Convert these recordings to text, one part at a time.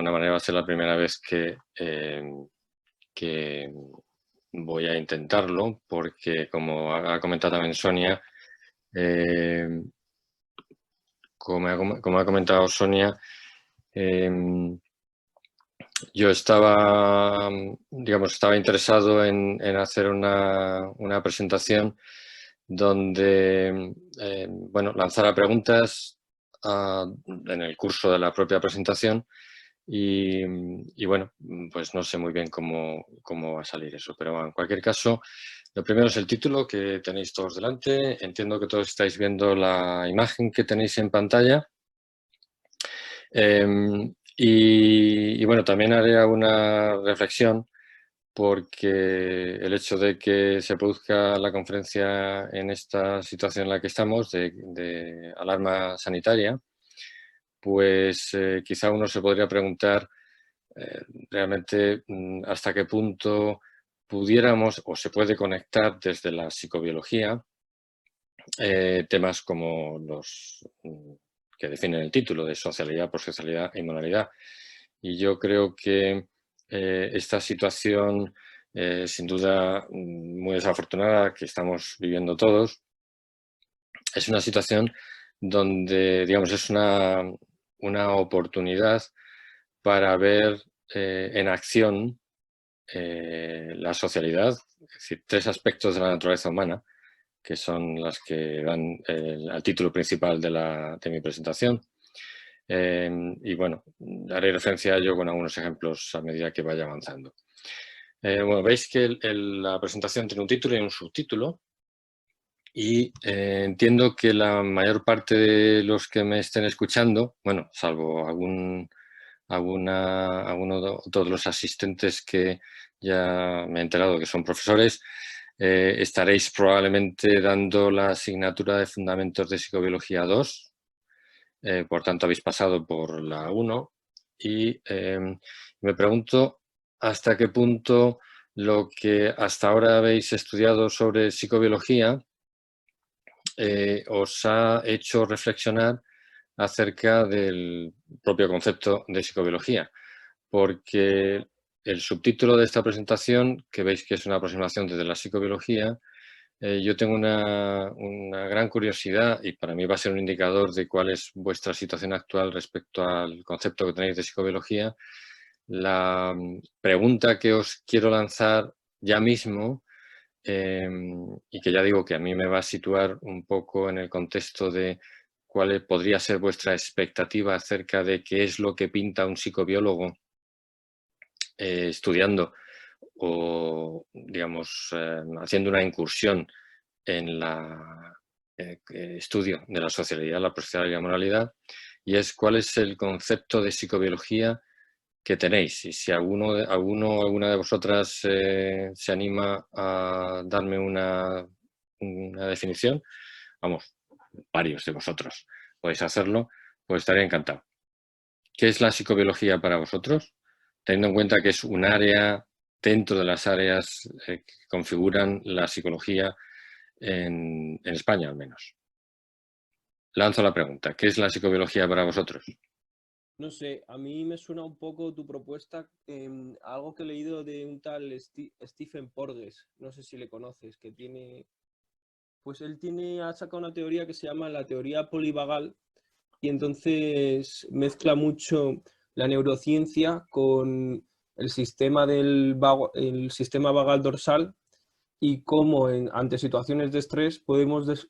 alguna manera va a ser la primera vez que voy a intentarlo, porque como ha comentado también Sonia, como ha comentado Sonia, yo estaba interesado en hacer una presentación donde, lanzara preguntas en el curso de la propia presentación y bueno, pues no sé muy bien cómo va a salir eso, pero bueno, en cualquier caso, lo primero es el título que tenéis todos delante. Entiendo que todos estáis viendo la imagen que tenéis en pantalla. Y bueno, también haré una reflexión porque el hecho de que se produzca la conferencia en esta situación en la que estamos, de alarma sanitaria, pues quizá uno se podría preguntar realmente hasta qué punto pudiéramos o se puede conectar desde la psicobiología temas como los que definen el título de socialidad, prosocialidad e inmoralidad. Y yo creo que esta situación, sin duda muy desafortunada que estamos viviendo todos, es una situación donde, digamos, es una oportunidad para ver en acción la socialidad, es decir, tres aspectos de la naturaleza humana, que son las que dan al título principal de mi presentación. Y bueno, haré referencia a ello con algunos ejemplos a medida que vaya avanzando. Bueno, veis que la presentación tiene un título y un subtítulo y entiendo que la mayor parte de los que me estén escuchando, bueno, salvo alguno de todos los asistentes que ya me he enterado que son profesores, estaréis probablemente dando la asignatura de Fundamentos de Psicobiología 2, por tanto habéis pasado por la 1 y me pregunto hasta qué punto lo que hasta ahora habéis estudiado sobre psicobiología os ha hecho reflexionar acerca del propio concepto de psicobiología, porque el subtítulo de esta presentación, que veis que es una aproximación desde la psicobiología, yo tengo una gran curiosidad y para mí va a ser un indicador de cuál es vuestra situación actual respecto al concepto que tenéis de psicobiología. La pregunta que os quiero lanzar ya mismo, y que ya digo que a mí me va a situar un poco en el contexto de cuál podría ser vuestra expectativa acerca de qué es lo que pinta un psicobiólogo estudiando o, digamos, haciendo una incursión en el estudio de la socialidad, la prosocialidad y la moralidad, y es cuál es el concepto de psicobiología que tenéis. Y si alguna de vosotras se anima a darme una definición, vamos, varios de vosotros podéis hacerlo, pues estaría encantado. ¿Qué es la psicobiología para vosotros? Teniendo en cuenta que es un área dentro de las áreas que configuran la psicología en España, al menos. Lanzo la pregunta. ¿Qué es la psicobiología para vosotros? No sé, a mí me suena un poco tu propuesta, algo que he leído de un tal Stephen Porges, no sé si le conoces, que tiene, pues él ha sacado una teoría que se llama la teoría polivagal y entonces mezcla mucho la neurociencia con el sistema el sistema vagal dorsal y cómo ante situaciones de estrés podemos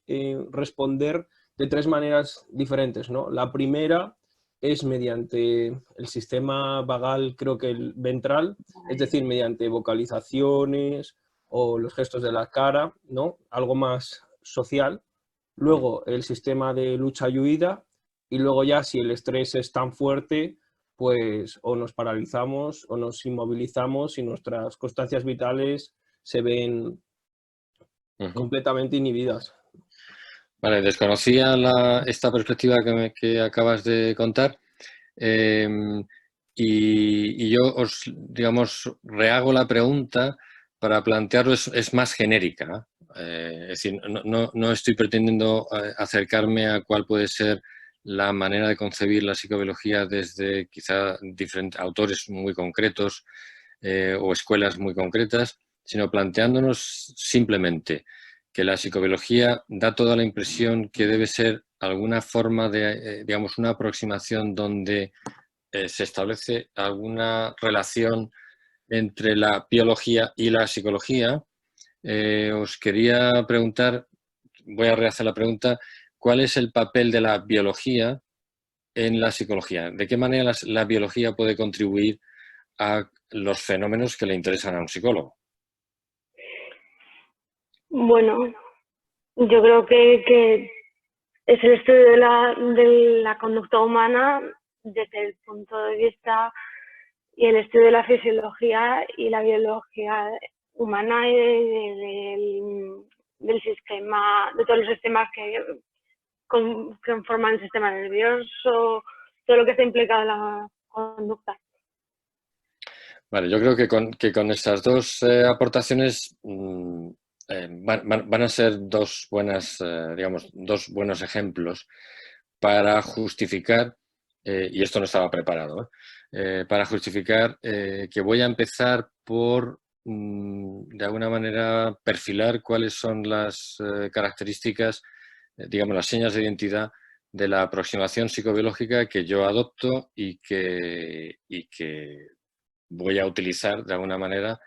responder de tres maneras diferentes, ¿no? La primera es mediante el sistema vagal, creo que el ventral, es decir, mediante vocalizaciones o los gestos de la cara, ¿no? Algo más social. Luego el sistema de lucha y huida y luego ya si el estrés es tan fuerte, pues o nos paralizamos o nos inmovilizamos y nuestras constancias vitales se ven completamente inhibidas. Vale, desconocía esta perspectiva que acabas de contar y yo os, digamos, rehago la pregunta para plantearlo, es más genérica. Es decir, no estoy pretendiendo acercarme a cuál puede ser la manera de concebir la psicobiología desde quizá diferentes autores muy concretos o escuelas muy concretas, sino planteándonos simplemente que la psicobiología da toda la impresión que debe ser alguna forma de, digamos, una aproximación donde se establece alguna relación entre la biología y la psicología. Os quería preguntar, voy a rehacer la pregunta, ¿cuál es el papel de la biología en la psicología? ¿De qué manera la biología puede contribuir a los fenómenos que le interesan a un psicólogo? Bueno, yo creo que es el estudio de la conducta humana desde el punto de vista y el estudio de la fisiología y la biología humana y del sistema, de todos los sistemas que conforman el sistema nervioso, todo lo que está implicado en la conducta. Vale, yo creo que con estas dos aportaciones van a ser dos buenas, digamos, dos buenos ejemplos para justificar, y esto no estaba preparado, para justificar que voy a empezar por, de alguna manera, perfilar cuáles son las características, digamos, las señas de identidad de la aproximación psicobiológica que yo adopto y que voy a utilizar de alguna manera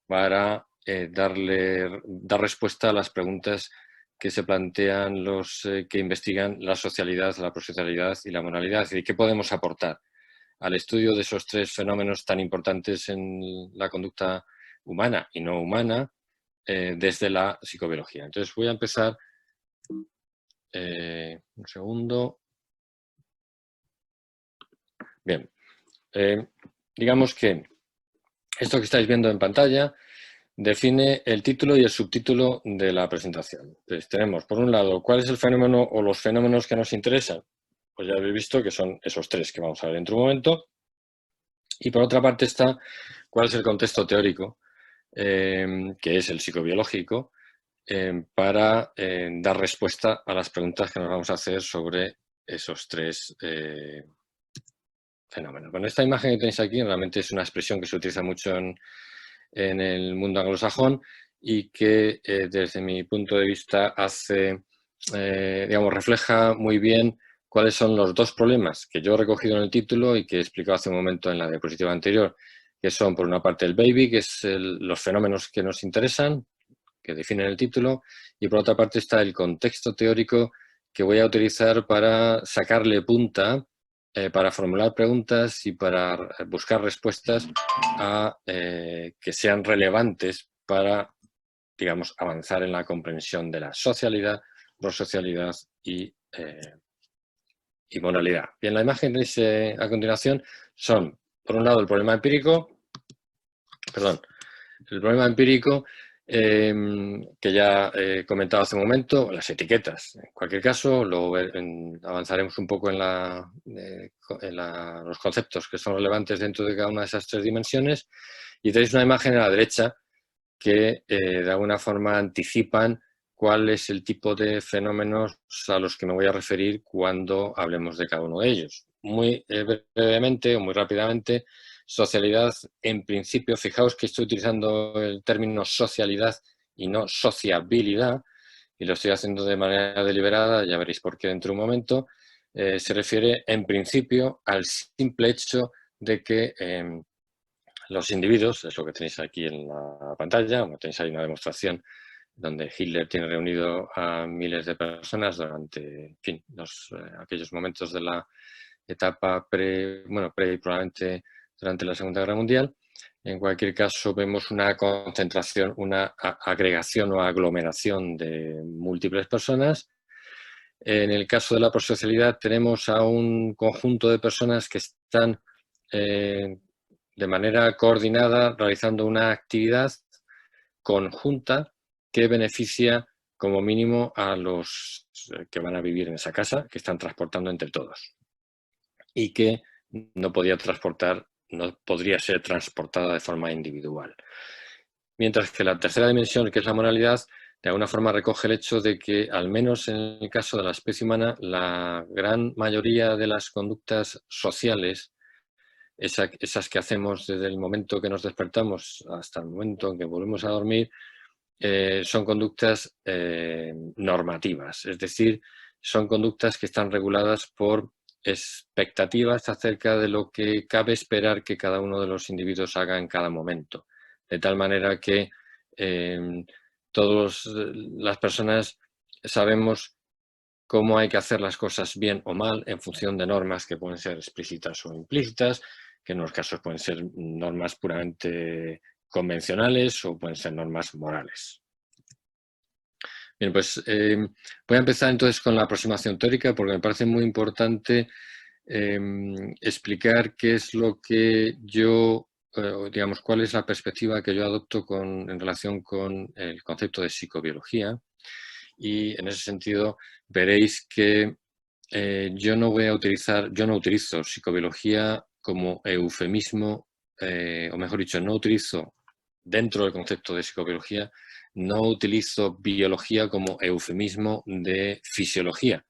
para dar respuesta a las preguntas que se plantean los que investigan la socialidad, la prosocialidad y la moralidad. ¿Y qué podemos aportar al estudio de esos tres fenómenos tan importantes en la conducta humana y no humana desde la psicobiología? Entonces voy a empezar, un segundo. Bien, digamos que esto que estáis viendo en pantalla define el título y el subtítulo de la presentación. Entonces, tenemos, por un lado, cuál es el fenómeno o los fenómenos que nos interesan. Pues ya habéis visto que son esos tres que vamos a ver dentro de un momento. Y por otra parte está cuál es el contexto teórico, que es el psicobiológico, para dar respuesta a las preguntas que nos vamos a hacer sobre esos tres fenómenos. Bueno, esta imagen que tenéis aquí realmente es una expresión que se utiliza mucho en el mundo anglosajón y que desde mi punto de vista hace, digamos, refleja muy bien cuáles son los dos problemas que yo he recogido en el título y que he explicado hace un momento en la diapositiva anterior, que son por una parte el baby, que es los fenómenos que nos interesan, que definen el título, y por otra parte está el contexto teórico que voy a utilizar para sacarle punta, para formular preguntas y para buscar respuestas que sean relevantes para, digamos, avanzar en la comprensión de la socialidad, prosocialidad y moralidad. Bien, la imagen que tenéis a continuación son, por un lado, el problema empírico, que ya he comentado hace un momento, las etiquetas. En cualquier caso, luego avanzaremos un poco en los conceptos que son relevantes dentro de cada una de esas tres dimensiones. Y tenéis una imagen a la derecha que de alguna forma anticipan cuál es el tipo de fenómenos a los que me voy a referir cuando hablemos de cada uno de ellos. Muy brevemente o muy rápidamente, socialidad, en principio, fijaos que estoy utilizando el término socialidad y no sociabilidad, y lo estoy haciendo de manera deliberada, ya veréis por qué dentro de un momento. Se refiere, en principio, al simple hecho de que los individuos, es lo que tenéis aquí en la pantalla, tenéis ahí una demostración donde Hitler tiene reunido a miles de personas durante, en fin, aquellos momentos de la etapa pre y probablemente durante la Segunda Guerra Mundial. En cualquier caso, vemos una concentración, una agregación o aglomeración de múltiples personas. En el caso de la prosocialidad tenemos a un conjunto de personas que están de manera coordinada realizando una actividad conjunta que beneficia como mínimo a los que van a vivir en esa casa, que están transportando entre todos y que no podría ser transportada de forma individual. Mientras que la tercera dimensión, que es la moralidad, de alguna forma recoge el hecho de que, al menos en el caso de la especie humana, la gran mayoría de las conductas sociales, esas que hacemos desde el momento que nos despertamos hasta el momento en que volvemos a dormir, son conductas normativas, es decir, son conductas que están reguladas por expectativas acerca de lo que cabe esperar que cada uno de los individuos haga en cada momento, de tal manera que todas las personas sabemos cómo hay que hacer las cosas bien o mal en función de normas que pueden ser explícitas o implícitas, que en unos casos pueden ser normas puramente convencionales o pueden ser normas morales. Bien, pues voy a empezar entonces con la aproximación teórica porque me parece muy importante explicar qué es lo que yo, digamos, cuál es la perspectiva que yo adopto en relación con el concepto de psicobiología. Y en ese sentido veréis que yo no utilizo psicobiología como eufemismo, o mejor dicho, no utilizo dentro del concepto de psicobiología, no utilizo biología como eufemismo de fisiología,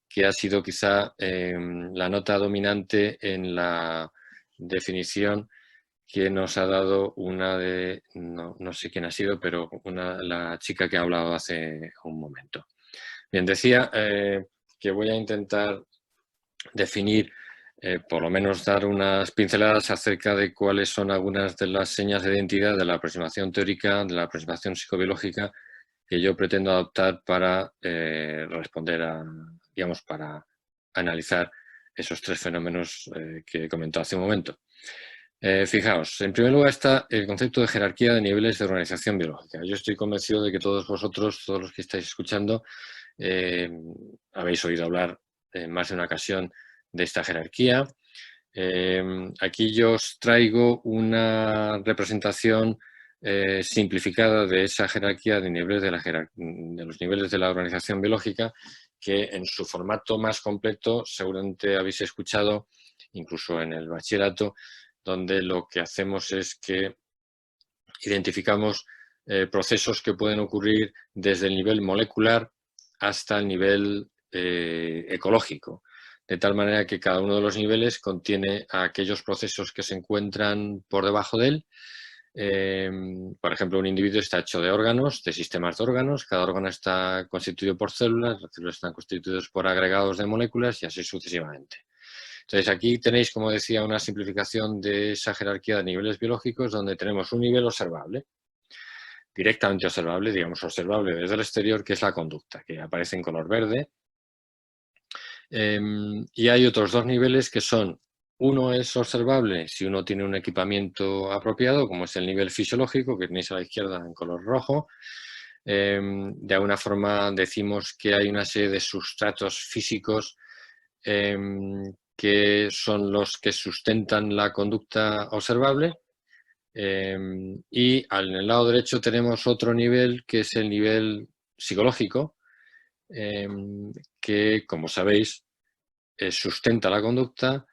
que ha sido quizá la nota dominante en la definición que nos ha dado una de, no sé quién ha sido, pero la chica que ha hablado hace un momento. Bien, decía que voy a intentar definir, por lo menos dar unas pinceladas acerca de cuáles son algunas de las señas de identidad de la aproximación teórica, de la aproximación psicobiológica que yo pretendo adoptar para responder digamos, para analizar esos tres fenómenos que he comentado hace un momento. Fijaos, en primer lugar está el concepto de jerarquía de niveles de organización biológica. Yo estoy convencido de que todos vosotros, todos los que estáis escuchando, habéis oído hablar en más de una ocasión de esta jerarquía. Aquí yo os traigo una representación simplificada de esa jerarquía de niveles de los niveles de la organización biológica, que en su formato más completo seguramente habéis escuchado, incluso en el bachillerato, donde lo que hacemos es que identificamos procesos que pueden ocurrir desde el nivel molecular hasta el nivel ecológico, de tal manera que cada uno de los niveles contiene a aquellos procesos que se encuentran por debajo de él. Por ejemplo, un individuo está hecho de órganos, de sistemas de órganos, cada órgano está constituido por células, las células están constituidas por agregados de moléculas y así sucesivamente. Entonces aquí tenéis, como decía, una simplificación de esa jerarquía de niveles biológicos donde tenemos un nivel observable, directamente observable, digamos observable desde el exterior, que es la conducta, que aparece en color verde. Y hay otros dos niveles que son, uno es observable si uno tiene un equipamiento apropiado, como es el nivel fisiológico, que tenéis a la izquierda en color rojo. De alguna forma decimos que hay una serie de sustratos físicos que son los que sustentan la conducta observable. Y en el lado derecho tenemos otro nivel que es el nivel psicológico, que, como sabéis, sustenta la conducta,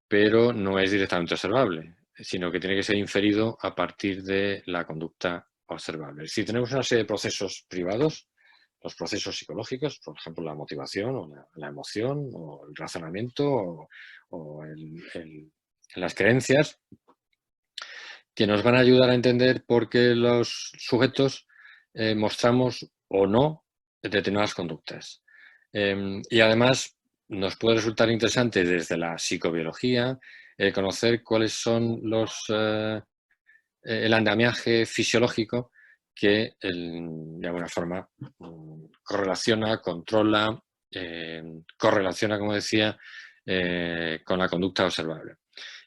pero no es directamente observable, sino que tiene que ser inferido a partir de la conducta observable. Si tenemos una serie de procesos privados, los procesos psicológicos, por ejemplo, la motivación o la emoción o el razonamiento o las creencias, que nos van a ayudar a entender por qué los sujetos mostramos o no determinadas conductas. Y además nos puede resultar interesante desde la psicobiología conocer cuáles son el andamiaje fisiológico que de alguna forma correlaciona, controla, correlaciona, como decía, con la conducta observable.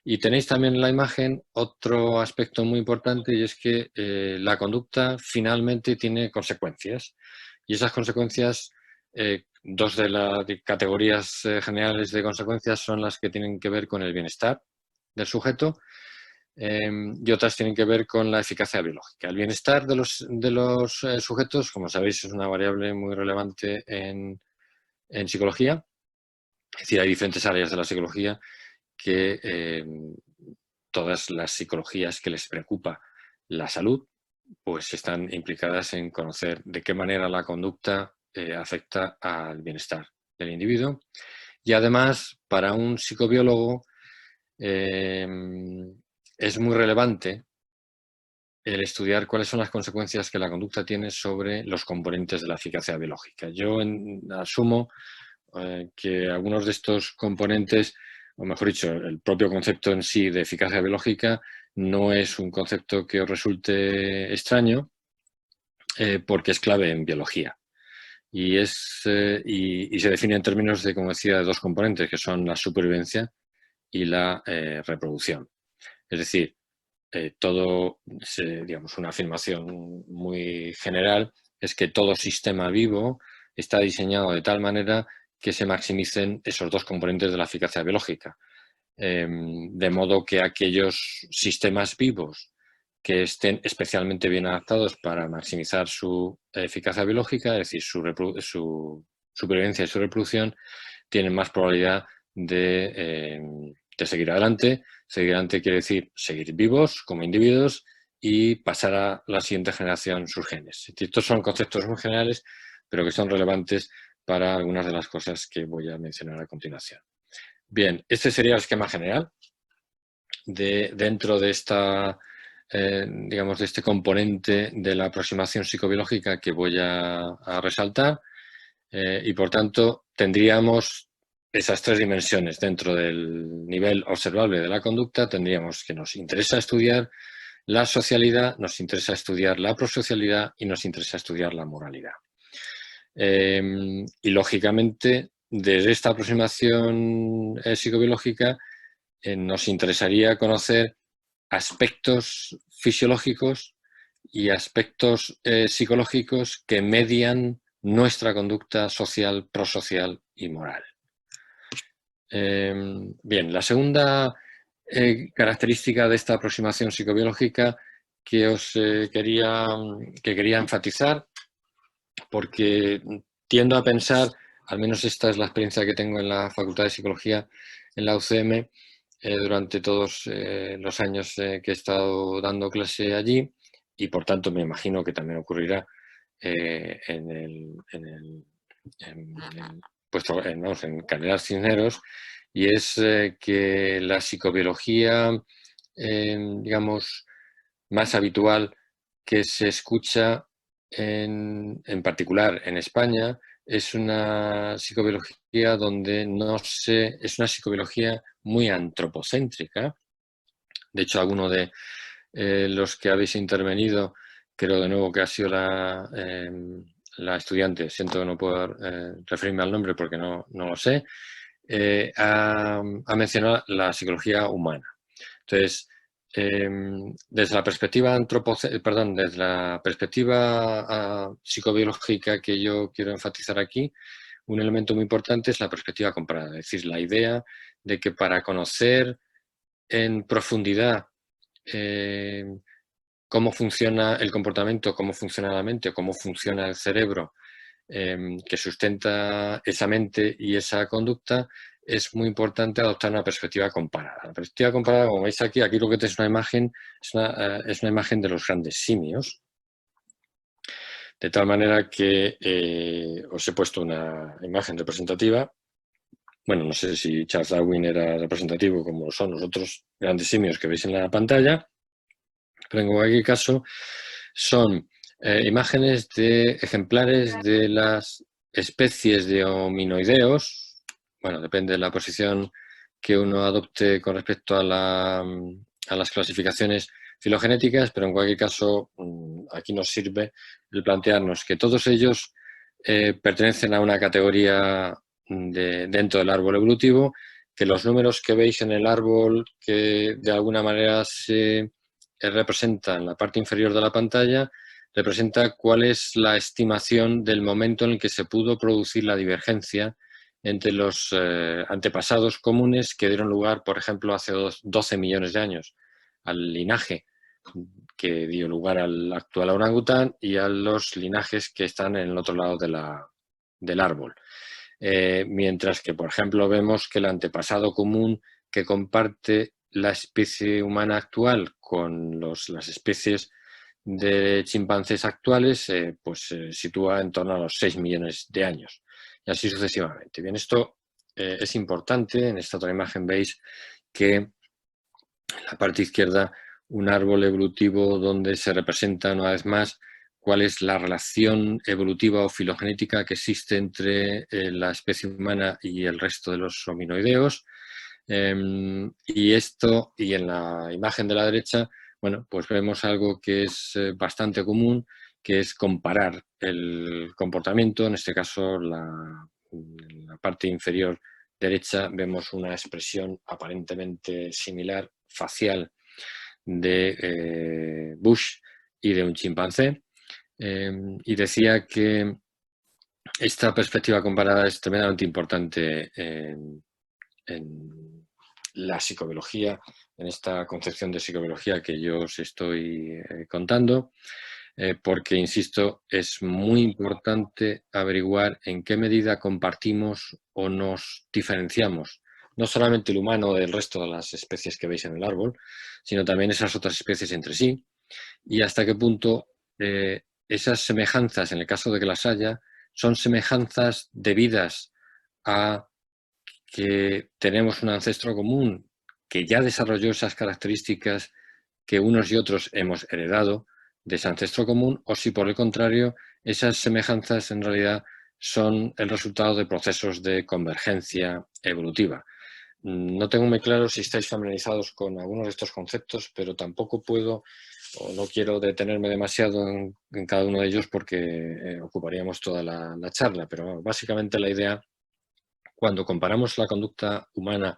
Y tenéis también en la imagen otro aspecto muy importante, y es que la conducta finalmente tiene consecuencias. Y esas consecuencias, dos de las categorías generales de consecuencias son las que tienen que ver con el bienestar del sujeto y otras tienen que ver con la eficacia biológica. El bienestar de los sujetos, como sabéis, es una variable muy relevante en psicología. Es decir, hay diferentes áreas de la psicología que todas las psicologías que les preocupa la salud, pues están implicadas en conocer de qué manera la conducta afecta al bienestar del individuo. Y además, para un psicobiólogo es muy relevante el estudiar cuáles son las consecuencias que la conducta tiene sobre los componentes de la eficacia biológica. Yo asumo que algunos de estos componentes, o mejor dicho, el propio concepto en sí de eficacia biológica no es un concepto que os resulte extraño, porque es clave en biología. Y se define en términos de, como decía, de dos componentes, que son la supervivencia y la reproducción. Es decir, digamos, una afirmación muy general es que todo sistema vivo está diseñado de tal manera que se maximicen esos dos componentes de la eficacia biológica. De modo que aquellos sistemas vivos que estén especialmente bien adaptados para maximizar su eficacia biológica, es decir, su supervivencia y su reproducción, tienen más probabilidad de seguir adelante. Seguir adelante quiere decir seguir vivos como individuos y pasar a la siguiente generación sus genes. Estos son conceptos muy generales, pero que son relevantes para algunas de las cosas que voy a mencionar a continuación. Bien, este sería el esquema general dentro de esta, digamos, de este componente de la aproximación psicobiológica que voy a resaltar. Y por tanto tendríamos esas tres dimensiones dentro del nivel observable de la conducta. Tendríamos que nos interesa estudiar la socialidad, nos interesa estudiar la prosocialidad y nos interesa estudiar la moralidad. Y lógicamente, desde esta aproximación psicobiológica nos interesaría conocer aspectos fisiológicos y aspectos psicológicos que median nuestra conducta social, prosocial y moral. Bien, la segunda característica de esta aproximación psicobiológica que quería enfatizar, porque tiendo a pensar, al menos esta es la experiencia que tengo en la Facultad de Psicología en la UCM, durante todos los años que he estado dando clase allí, y por tanto me imagino que también ocurrirá en Cardenal Cisneros, y es que la psicobiología, digamos, más habitual que se escucha en particular en España es una psicobiología es una psicobiología muy antropocéntrica. De hecho, alguno de los que habéis intervenido, creo de nuevo que ha sido la estudiante, siento que no puedo referirme al nombre porque no lo sé, ha mencionado la psicología humana. Entonces, desde la perspectiva desde la perspectiva psicobiológica que yo quiero enfatizar aquí, un elemento muy importante es la perspectiva comparada, es decir, la idea de que para conocer en profundidad cómo funciona el comportamiento, cómo funciona la mente, cómo funciona el cerebro que sustenta esa mente y esa conducta, es muy importante adoptar una perspectiva comparada. La perspectiva comparada, como veis aquí lo que es una imagen, es una imagen de los grandes simios, de tal manera que os he puesto una imagen representativa. Bueno, no sé si Charles Darwin era representativo como son los otros grandes simios que veis en la pantalla, pero en cualquier caso son imágenes de ejemplares de las especies de hominoideos. Bueno, depende de la posición que uno adopte con respecto a las clasificaciones filogenéticas, pero en cualquier caso aquí nos sirve el plantearnos que todos ellos pertenecen a una categoría dentro del árbol evolutivo, que los números que veis en el árbol que de alguna manera se representa en la parte inferior de la pantalla, representa cuál es la estimación del momento en el que se pudo producir la divergencia entre los antepasados comunes que dieron lugar, por ejemplo, hace 12 millones de años, al linaje que dio lugar al actual orangután y a los linajes que están en el otro lado del árbol. Mientras que, por ejemplo, vemos que el antepasado común que comparte la especie humana actual con las especies de chimpancés actuales pues se sitúa en torno a los 6 millones de años, y así sucesivamente. Bien, esto es importante. En esta otra imagen veis que en la parte izquierda un árbol evolutivo donde se representa una vez más cuál es la relación evolutiva o filogenética que existe entre la especie humana y el resto de los hominoideos. Y en la imagen de la derecha, bueno, pues vemos algo que es bastante común, que es comparar el comportamiento. En este caso, en la parte inferior derecha vemos una expresión aparentemente similar, facial, de Bush y de un chimpancé. Y decía que esta perspectiva comparada es tremendamente importante en la psicobiología, en esta concepción de psicobiología que yo os estoy contando, porque, insisto, es muy importante averiguar en qué medida compartimos o nos diferenciamos, no solamente el humano del resto de las especies que veis en el árbol, sino también esas otras especies entre sí, y hasta qué punto esas semejanzas, en el caso de que las haya, son semejanzas debidas a que tenemos un ancestro común que ya desarrolló esas características que unos y otros hemos heredado de ese ancestro común, o si por el contrario esas semejanzas en realidad son el resultado de procesos de convergencia evolutiva. No tengo muy claro si estáis familiarizados con algunos de estos conceptos, pero tampoco puedo o no quiero detenerme demasiado en cada uno de ellos porque ocuparíamos toda la charla, pero básicamente la idea, cuando comparamos la conducta humana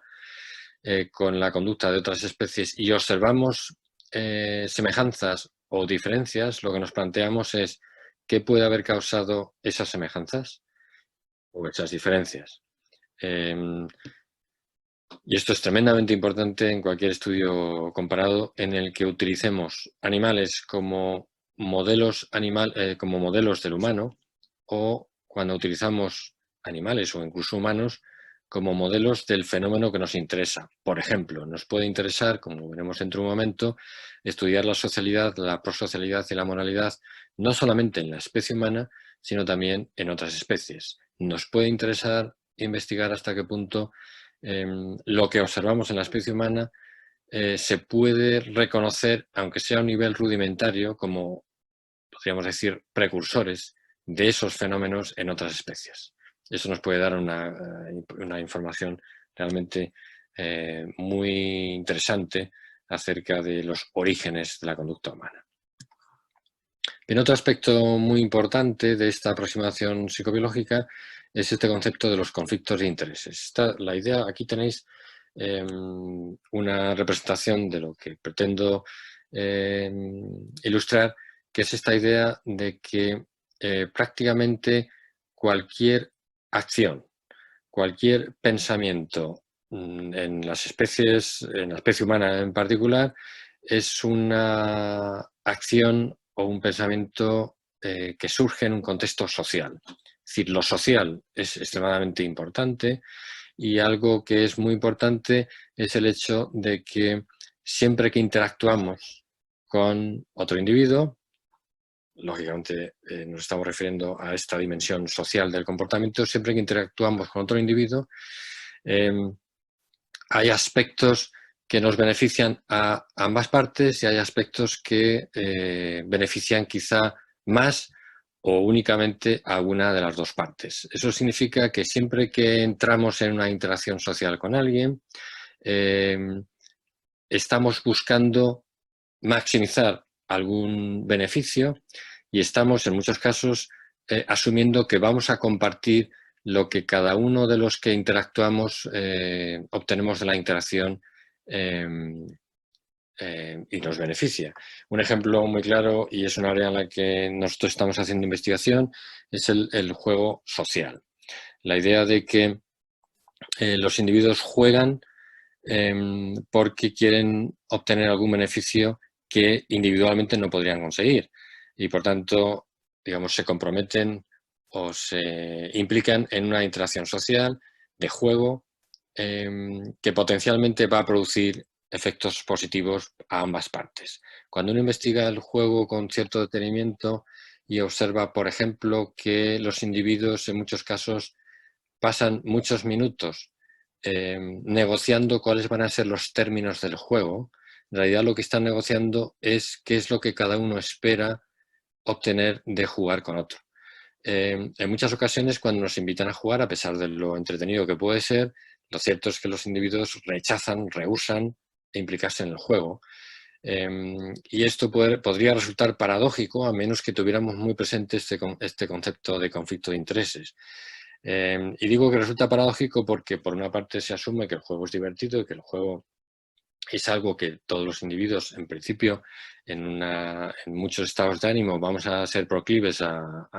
con la conducta de otras especies y observamos semejanzas o diferencias, lo que nos planteamos es qué puede haber causado esas semejanzas o esas diferencias. Y esto es tremendamente importante en cualquier estudio comparado en el que utilicemos animales como modelos, como modelos del humano, o cuando utilizamos animales o incluso humanos como modelos del fenómeno que nos interesa. Por ejemplo, nos puede interesar, como veremos dentro de un momento, estudiar la socialidad, la prosocialidad y la moralidad, no solamente en la especie humana, sino también en otras especies. Nos puede interesar investigar hasta qué punto lo que observamos en la especie humana se puede reconocer, aunque sea a un nivel rudimentario, como, podríamos decir, precursores de esos fenómenos en otras especies. Eso nos puede dar una información realmente muy interesante acerca de los orígenes de la conducta humana. Bien, otro aspecto muy importante de esta aproximación psicobiológica es este concepto de los conflictos de intereses. La idea, aquí tenéis una representación de lo que pretendo ilustrar, que es esta idea de que prácticamente cualquier acción, cualquier pensamiento en las especies, en la especie humana en particular, es una acción o un pensamiento que surge en un contexto social. Es decir, lo social es extremadamente importante, y algo que es muy importante es el hecho de que siempre que interactuamos con otro individuo, lógicamente nos estamos refiriendo a esta dimensión social del comportamiento, siempre que interactuamos con otro individuo, hay aspectos que nos benefician a ambas partes y hay aspectos que benefician quizá más o únicamente a una de las dos partes. Eso significa que siempre que entramos en una interacción social con alguien, estamos buscando maximizar algún beneficio y estamos, en muchos casos, asumiendo que vamos a compartir lo que cada uno de los que interactuamos obtenemos de la interacción y nos beneficia. Un ejemplo muy claro, y es un área en la que nosotros estamos haciendo investigación, es el juego social. La idea de que los individuos juegan porque quieren obtener algún beneficio que individualmente no podrían conseguir, y por tanto, digamos, se comprometen o se implican en una interacción social de juego que potencialmente va a producir efectos positivos a ambas partes. Cuando uno investiga el juego con cierto detenimiento y observa, por ejemplo, que los individuos en muchos casos pasan muchos minutos negociando cuáles van a ser los términos del juego, en realidad lo que están negociando es qué es lo que cada uno espera obtener de jugar con otro. En muchas ocasiones, cuando nos invitan a jugar, a pesar de lo entretenido que puede ser, lo cierto es que los individuos rechazan, rehúsan implicarse en el juego. Y esto podría resultar paradójico a menos que tuviéramos muy presente este concepto de conflicto de intereses. Y digo que resulta paradójico porque por una parte se asume que el juego es divertido y que el juego es algo que todos los individuos, en principio, en muchos estados de ánimo vamos a ser proclives a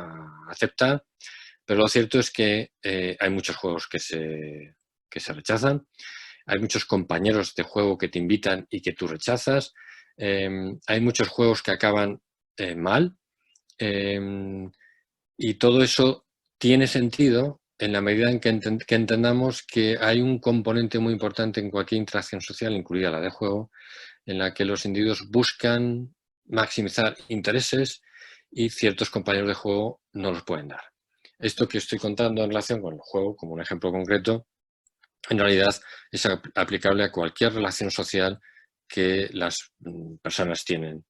aceptar, pero lo cierto es que hay muchos juegos que se rechazan, hay muchos compañeros de juego que te invitan y que tú rechazas, hay muchos juegos que acaban mal, y todo eso tiene sentido en la medida en que entendamos que hay un componente muy importante en cualquier interacción social, incluida la de juego, en la que los individuos buscan maximizar intereses y ciertos compañeros de juego no los pueden dar. Esto que estoy contando en relación con el juego, como un ejemplo concreto, en realidad es aplicable a cualquier relación social que las personas tienen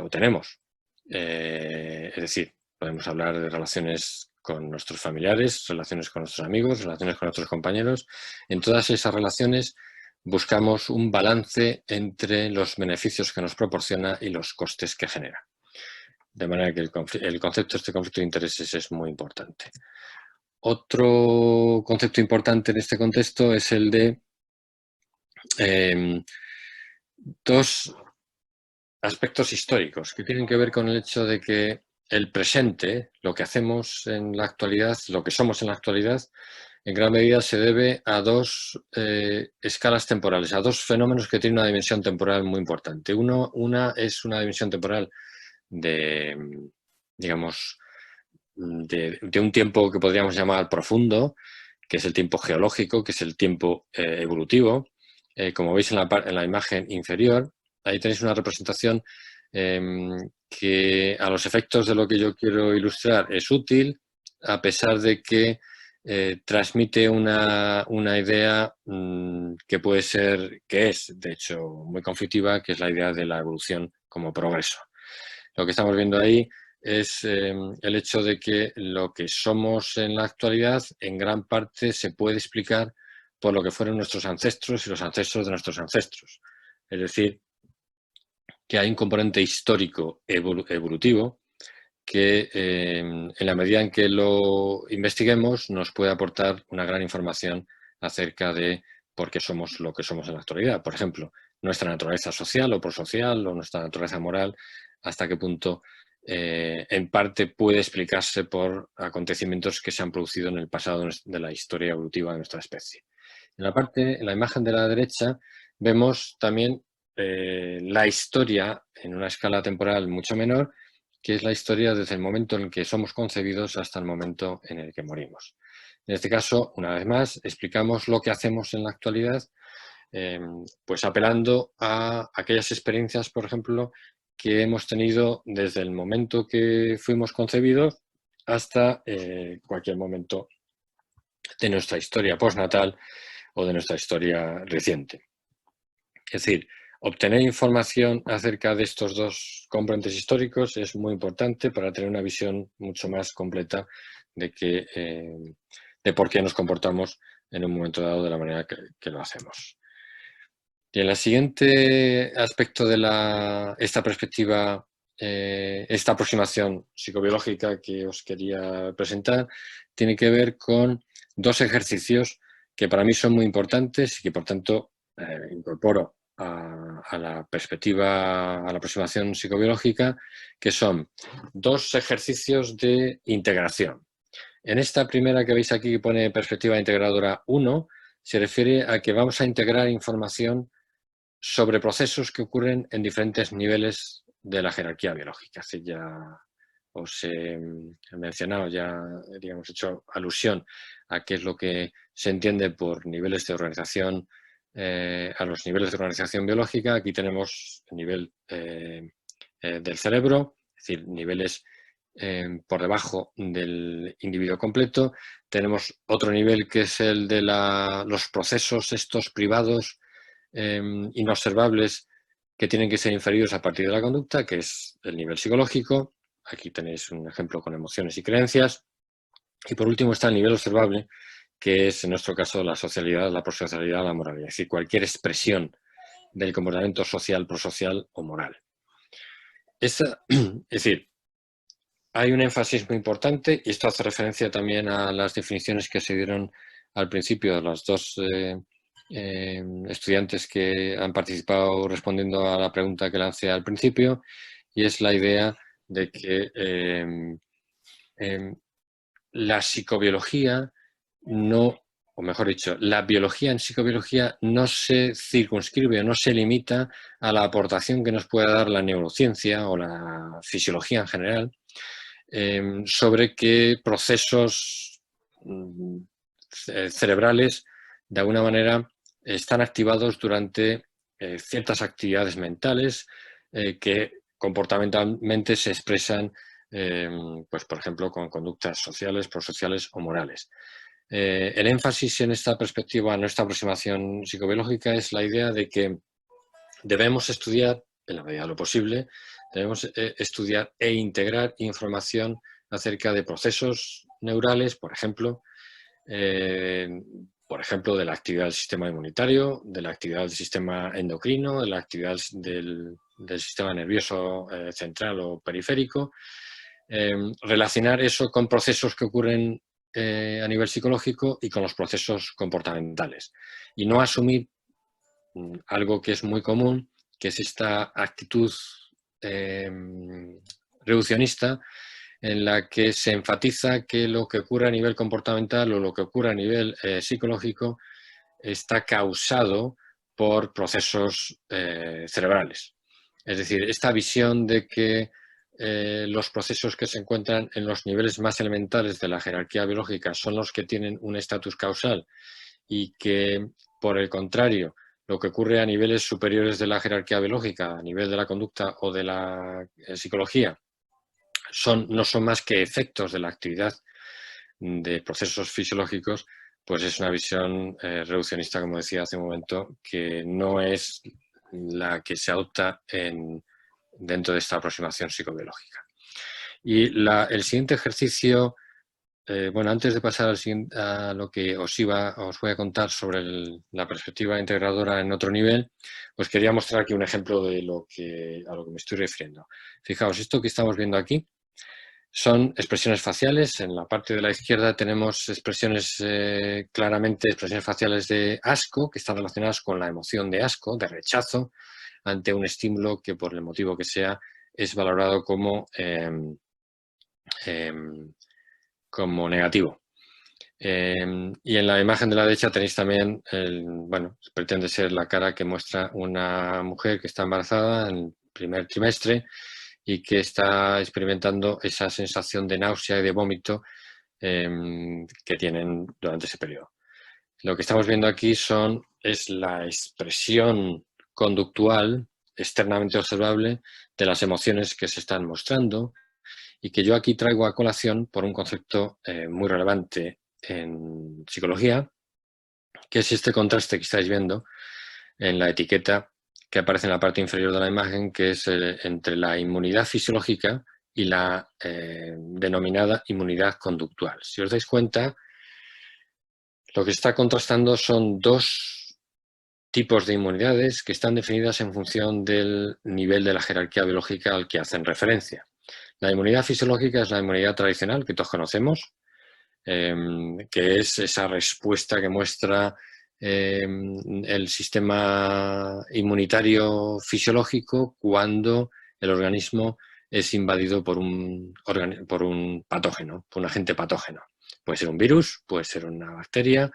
o tenemos. Es decir, podemos hablar de relaciones con nuestros familiares, relaciones con nuestros amigos, relaciones con nuestros compañeros. En todas esas relaciones buscamos un balance entre los beneficios que nos proporciona y los costes que genera. De manera que el concepto de este conflicto de intereses es muy importante. Otro concepto importante en este contexto es el de dos aspectos históricos que tienen que ver con el hecho de que el presente, lo que hacemos en la actualidad, lo que somos en la actualidad, en gran medida se debe a dos escalas temporales, a dos fenómenos que tienen una dimensión temporal muy importante. Una es una dimensión temporal de, digamos, de un tiempo que podríamos llamar profundo, que es el tiempo geológico, que es el tiempo evolutivo. Como veis en la imagen inferior, ahí tenéis una representación que a los efectos de lo que yo quiero ilustrar es útil, a pesar de que transmite una idea que puede ser, que es de hecho muy conflictiva, que es la idea de la evolución como progreso. Lo que estamos viendo ahí es el hecho de que lo que somos en la actualidad en gran parte se puede explicar por lo que fueron nuestros ancestros y los ancestros de nuestros ancestros. Es decir, que hay un componente histórico evolutivo que en la medida en que lo investiguemos nos puede aportar una gran información acerca de por qué somos lo que somos en la actualidad. Por ejemplo, nuestra naturaleza social o prosocial o nuestra naturaleza moral, hasta qué punto en parte puede explicarse por acontecimientos que se han producido en el pasado de la historia evolutiva de nuestra especie. En la imagen de la derecha vemos también la historia en una escala temporal mucho menor, que es la historia desde el momento en el que somos concebidos hasta el momento en el que morimos. En este caso, una vez más, explicamos lo que hacemos en la actualidad, pues apelando a aquellas experiencias, por ejemplo, que hemos tenido desde el momento que fuimos concebidos hasta cualquier momento de nuestra historia postnatal o de nuestra historia reciente. Es decir, obtener información acerca de estos dos componentes históricos es muy importante para tener una visión mucho más completa de por qué nos comportamos en un momento dado de la manera que lo hacemos. Y en el siguiente aspecto de esta perspectiva, esta aproximación psicobiológica que os quería presentar, tiene que ver con dos ejercicios que para mí son muy importantes y que por tanto incorporo a la perspectiva, a la aproximación psicobiológica, que son dos ejercicios de integración. En esta primera que veis aquí que pone perspectiva integradora 1, se refiere a que vamos a integrar información sobre procesos que ocurren en diferentes niveles de la jerarquía biológica. Así ya os he mencionado, ya digamos, hecho alusión a qué es lo que se entiende por niveles de organización a los niveles de organización biológica. Aquí tenemos el nivel del cerebro, es decir, niveles por debajo del individuo completo. Tenemos otro nivel que es el de los procesos estos privados inobservables que tienen que ser inferidos a partir de la conducta, que es el nivel psicológico. Aquí tenéis un ejemplo con emociones y creencias. Y por último está el nivel observable, que es en nuestro caso la socialidad, la prosocialidad, la moralidad, es decir, cualquier expresión del comportamiento social, prosocial o moral. Es decir, hay un énfasis muy importante, y esto hace referencia también a las definiciones que se dieron al principio de las dos estudiantes que han participado respondiendo a la pregunta que lancé al principio, y es la idea de que la psicobiología no, o mejor dicho, la biología en psicobiología no se circunscribe o no se limita a la aportación que nos pueda dar la neurociencia o la fisiología en general sobre qué procesos cerebrales de alguna manera están activados durante ciertas actividades mentales que comportamentalmente se expresan pues por ejemplo con conductas sociales, prosociales o morales. El énfasis en esta perspectiva, en esta aproximación psicobiológica, es la idea de que debemos estudiar, en la medida de lo posible, debemos estudiar e integrar información acerca de procesos neurales, por ejemplo, de la actividad del sistema inmunitario, de la actividad del sistema endocrino, de la actividad del sistema nervioso central o periférico, relacionar eso con procesos que ocurren a nivel psicológico y con los procesos comportamentales. Y no asumir algo que es muy común, que es esta actitud reduccionista en la que se enfatiza que lo que ocurre a nivel comportamental o lo que ocurre a nivel psicológico está causado por procesos cerebrales. Es decir, esta visión de que los procesos que se encuentran en los niveles más elementales de la jerarquía biológica son los que tienen un estatus causal y que, por el contrario, lo que ocurre a niveles superiores de la jerarquía biológica, a nivel de la conducta o de la psicología, no son más que efectos de la actividad de procesos fisiológicos, pues es una visión reduccionista, como decía hace un momento, que no es la que se adopta dentro de esta aproximación psicobiológica. Y el siguiente ejercicio, bueno, antes de pasar a lo que os voy a contar sobre la perspectiva integradora en otro nivel, pues quería mostrar aquí un ejemplo de a lo que me estoy refiriendo. Fijaos, esto que estamos viendo aquí son expresiones faciales. En la parte de la izquierda tenemos claramente expresiones faciales de asco, que están relacionadas con la emoción de asco, de rechazo, ante un estímulo que, por el motivo que sea, es valorado como negativo. Y en la imagen de la derecha tenéis también, pretende ser la cara que muestra una mujer que está embarazada en el primer trimestre y que está experimentando esa sensación de náusea y de vómito que tienen durante ese periodo. Lo que estamos viendo aquí es la expresión conductual externamente observable de las emociones que se están mostrando y que yo aquí traigo a colación por un concepto muy relevante en psicología, que es este contraste que estáis viendo en la etiqueta que aparece en la parte inferior de la imagen, que es entre la inmunidad fisiológica y la denominada inmunidad conductual. Si os dais cuenta, lo que se está contrastando son dos tipos de inmunidades que están definidas en función del nivel de la jerarquía biológica al que hacen referencia. La inmunidad fisiológica es la inmunidad tradicional que todos conocemos, que es esa respuesta que muestra el sistema inmunitario fisiológico cuando el organismo es invadido por un patógeno, por un agente patógeno. Puede ser un virus, puede ser una bacteria,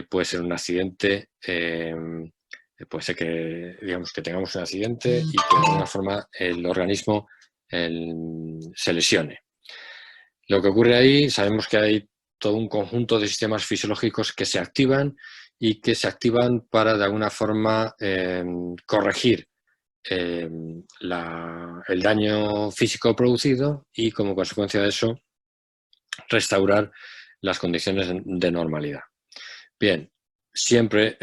puede ser un accidente, puede ser que tengamos un accidente y que de alguna forma el organismo se lesione. Lo que ocurre ahí, sabemos que hay todo un conjunto de sistemas fisiológicos que se activan y que se activan para de alguna forma corregir el daño físico producido y como consecuencia de eso restaurar las condiciones de normalidad. Bien, siempre,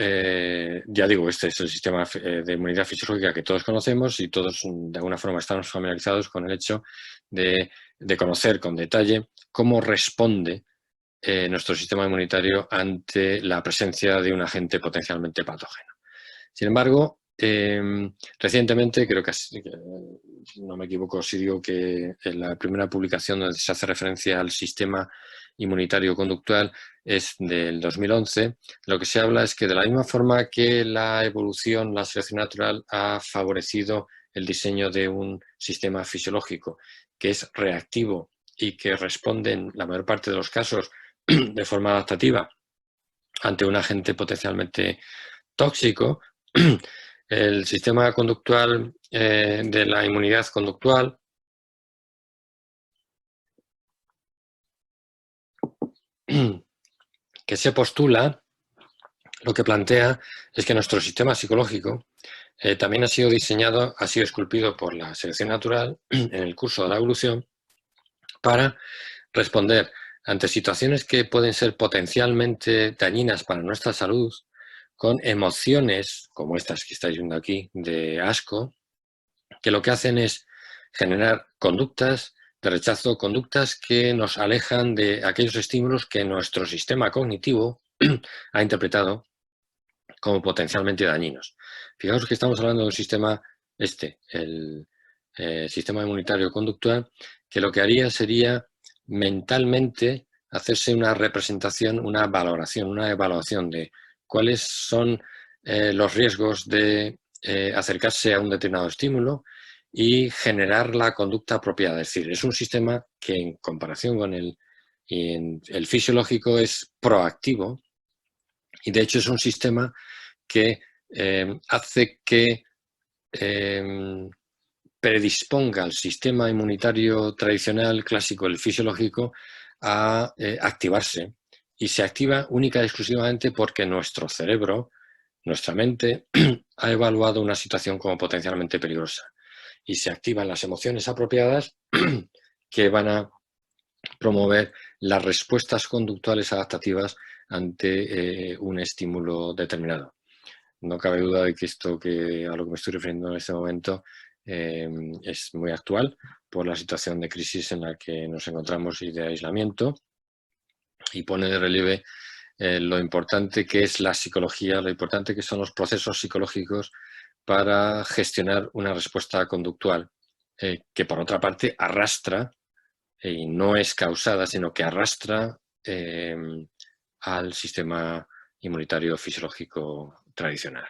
ya digo, este es el sistema de inmunidad fisiológica que todos conocemos y todos de alguna forma estamos familiarizados con el hecho de conocer con detalle cómo responde nuestro sistema inmunitario ante la presencia de un agente potencialmente patógeno. Sin embargo, recientemente, creo que no me equivoco si digo que en la primera publicación donde se hace referencia al sistema inmunitario conductual es del 2011, lo que se habla es que de la misma forma que la evolución, la selección natural ha favorecido el diseño de un sistema fisiológico que es reactivo y que responde en la mayor parte de los casos de forma adaptativa ante un agente potencialmente tóxico, el sistema conductual de la inmunidad conductual que se postula, lo que plantea es que nuestro sistema psicológico también ha sido diseñado, ha sido esculpido por la selección natural en el curso de la evolución para responder ante situaciones que pueden ser potencialmente dañinas para nuestra salud, con emociones como estas que estáis viendo aquí, de asco, que lo que hacen es generar conductas de rechazo, conductas que nos alejan de aquellos estímulos que nuestro sistema cognitivo ha interpretado como potencialmente dañinos. Fijaos que estamos hablando de un sistema, el sistema inmunitario conductual, que lo que haría sería mentalmente hacerse una representación, una valoración, una evaluación de cuáles son los riesgos de acercarse a un determinado estímulo y generar la conducta apropiada. Es decir, es un sistema que en comparación con el fisiológico es proactivo y de hecho es un sistema que hace que predisponga al sistema inmunitario tradicional, clásico, el fisiológico, a activarse. Y se activa única y exclusivamente porque nuestro cerebro, nuestra mente, ha evaluado una situación como potencialmente peligrosa. Y se activan las emociones apropiadas que van a promover las respuestas conductuales adaptativas ante un estímulo determinado. No cabe duda de que esto a lo que me estoy refiriendo en este momento es muy actual por la situación de crisis en la que nos encontramos y de aislamiento, y pone de relieve lo importante que es la psicología, lo importante que son los procesos psicológicos para gestionar una respuesta conductual que por otra parte arrastra, y no es causada, sino que arrastra al sistema inmunitario fisiológico tradicional.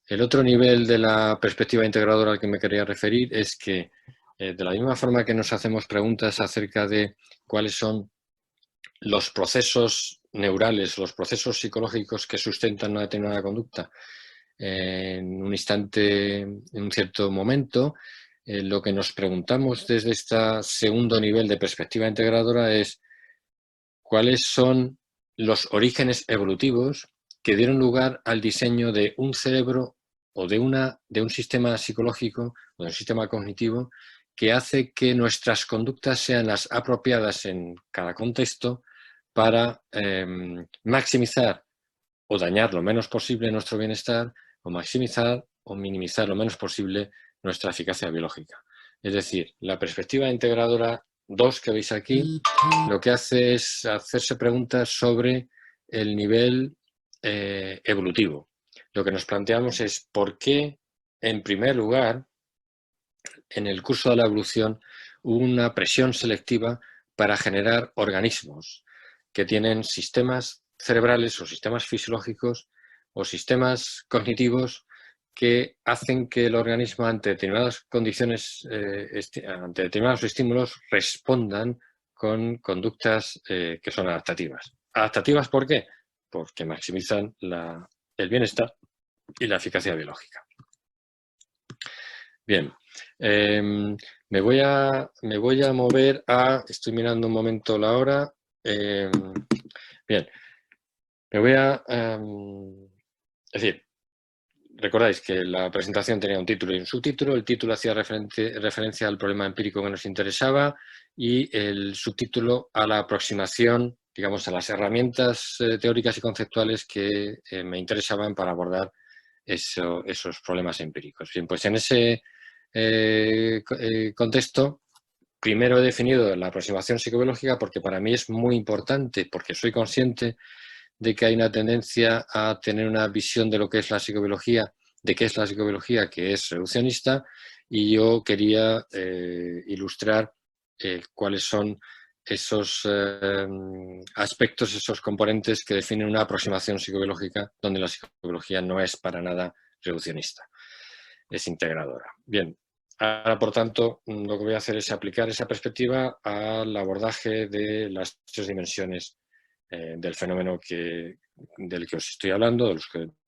El otro nivel de la perspectiva integradora al que me quería referir es que de la misma forma que nos hacemos preguntas acerca de cuáles son los procesos neurales, los procesos psicológicos que sustentan una determinada conducta en un instante, en un cierto momento, lo que nos preguntamos desde este segundo nivel de perspectiva integradora es cuáles son los orígenes evolutivos que dieron lugar al diseño de un cerebro o de un sistema psicológico o de un sistema cognitivo que hace que nuestras conductas sean las apropiadas en cada contexto para maximizar o dañar lo menos posible nuestro bienestar, o maximizar o minimizar lo menos posible nuestra eficacia biológica. Es decir, la perspectiva integradora 2 que veis aquí, lo que hace es hacerse preguntas sobre el nivel evolutivo. Lo que nos planteamos es por qué, en primer lugar, en el curso de la evolución hubo una presión selectiva para generar organismos que tienen sistemas cerebrales o sistemas fisiológicos o sistemas cognitivos que hacen que el organismo ante determinadas condiciones, ante determinados estímulos, respondan con conductas que son adaptativas. ¿Adaptativas por qué? Porque maximizan el bienestar y la eficacia biológica. Bien, me voy a mover a... Estoy mirando un momento la hora. Bien, Me voy a... es decir, recordáis que la presentación tenía un título y un subtítulo. El título hacía referencia al problema empírico que nos interesaba y el subtítulo a la aproximación, digamos, a las herramientas teóricas y conceptuales que me interesaban para abordar esos problemas empíricos. Bien, pues en ese contexto, primero he definido la aproximación psicobiológica porque para mí es muy importante, porque soy consciente de que hay una tendencia a tener una visión de lo que es la psicobiología, de qué es la psicobiología, que es reduccionista, y yo quería ilustrar cuáles son esos aspectos, esos componentes que definen una aproximación psicobiológica, donde la psicobiología no es para nada reduccionista, es integradora. Bien, ahora por tanto lo que voy a hacer es aplicar esa perspectiva al abordaje de las 3 dimensiones del fenómeno del que os estoy hablando,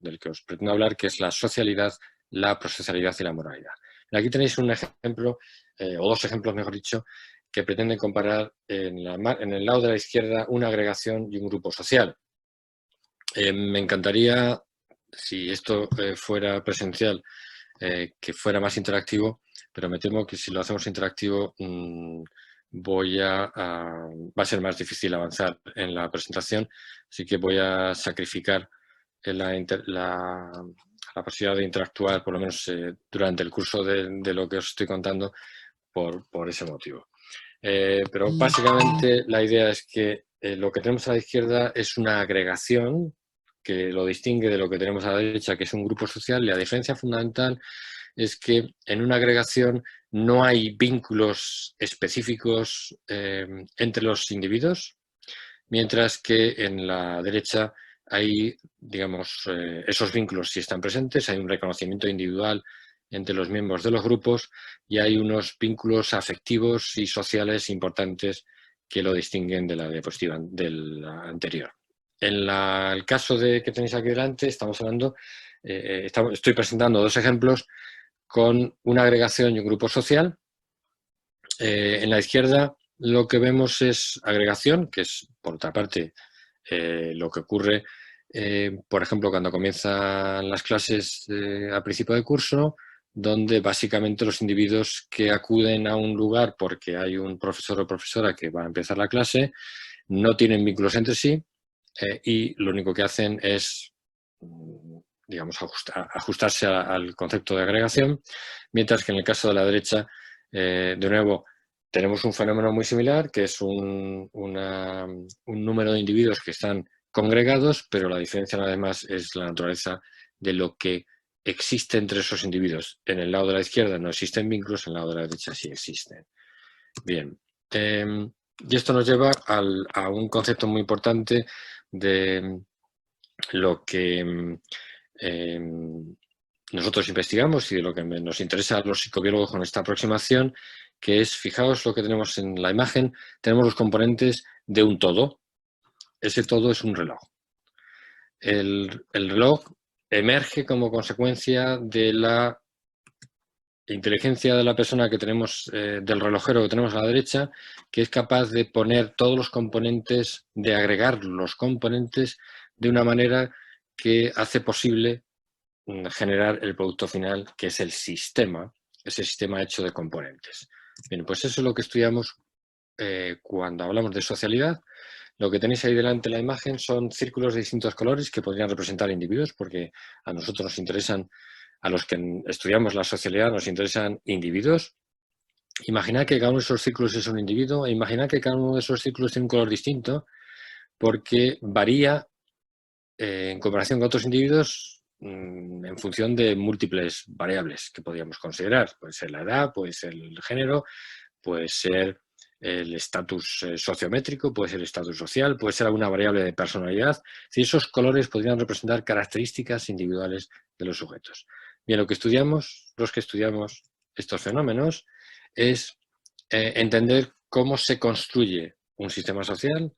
del que os pretendo hablar, que es la socialidad, la prosocialidad y la moralidad. Aquí tenéis un ejemplo, o 2 ejemplos, mejor dicho, que pretenden comparar en el lado de la izquierda una agregación y un grupo social. Me encantaría, si esto fuera presencial, que fuera más interactivo, pero me temo que si lo hacemos interactivo va a ser más difícil avanzar en la presentación, así que voy a sacrificar la posibilidad de interactuar, por lo menos durante el curso de lo que os estoy contando, por ese motivo. Pero básicamente la idea es que lo que tenemos a la izquierda es una agregación que lo distingue de lo que tenemos a la derecha, que es un grupo social, y la diferencia fundamental es que en una agregación no hay vínculos específicos entre los individuos, mientras que en la derecha hay, digamos, esos vínculos sí están presentes, hay un reconocimiento individual entre los miembros de los grupos y hay unos vínculos afectivos y sociales importantes que lo distinguen de la diapositiva del anterior. En el caso que tenéis aquí delante, estamos hablando, estoy presentando 2 ejemplos con una agregación y un grupo social. En la izquierda lo que vemos es agregación, que es, por otra parte, lo que ocurre, por ejemplo, cuando comienzan las clases a principio de curso, donde básicamente los individuos que acuden a un lugar porque hay un profesor o profesora que va a empezar la clase, no tienen vínculos entre sí y lo único que hacen es, digamos, ajustarse al concepto de agregación, mientras que en el caso de la derecha, de nuevo, tenemos un fenómeno muy similar, que es un número de individuos que están congregados, pero la diferencia además es la naturaleza de lo que existe entre esos individuos. En el lado de la izquierda no existen vínculos, en el lado de la derecha sí existen. Bien, y esto nos lleva a un concepto muy importante de lo que nosotros investigamos y de lo que nos interesa a los psicobiólogos con esta aproximación, que es, fijaos lo que tenemos en la imagen, tenemos los componentes de un todo. Ese todo es un reloj. El reloj emerge como consecuencia de la inteligencia de la persona que tenemos, del relojero que tenemos a la derecha, que es capaz de poner todos los componentes, de agregar los componentes de una manera que hace posible generar el producto final, que es el sistema, ese sistema hecho de componentes. Bien, pues eso es lo que estudiamos cuando hablamos de socialidad. Lo que tenéis ahí delante en la imagen son círculos de distintos colores que podrían representar individuos, porque a nosotros nos interesan, a los que estudiamos la socialidad, nos interesan individuos. Imaginad que cada uno de esos círculos es un individuo, e imaginad que cada uno de esos círculos tiene un color distinto, porque varía en comparación con otros individuos en función de múltiples variables que podríamos considerar. Puede ser la edad, puede ser el género, puede ser el estatus sociométrico, puede ser el estatus social, puede ser alguna variable de personalidad. Si esos colores podrían representar características individuales de los sujetos. Bien, lo que estudiamos, los que estudiamos estos fenómenos, es entender cómo se construye un sistema social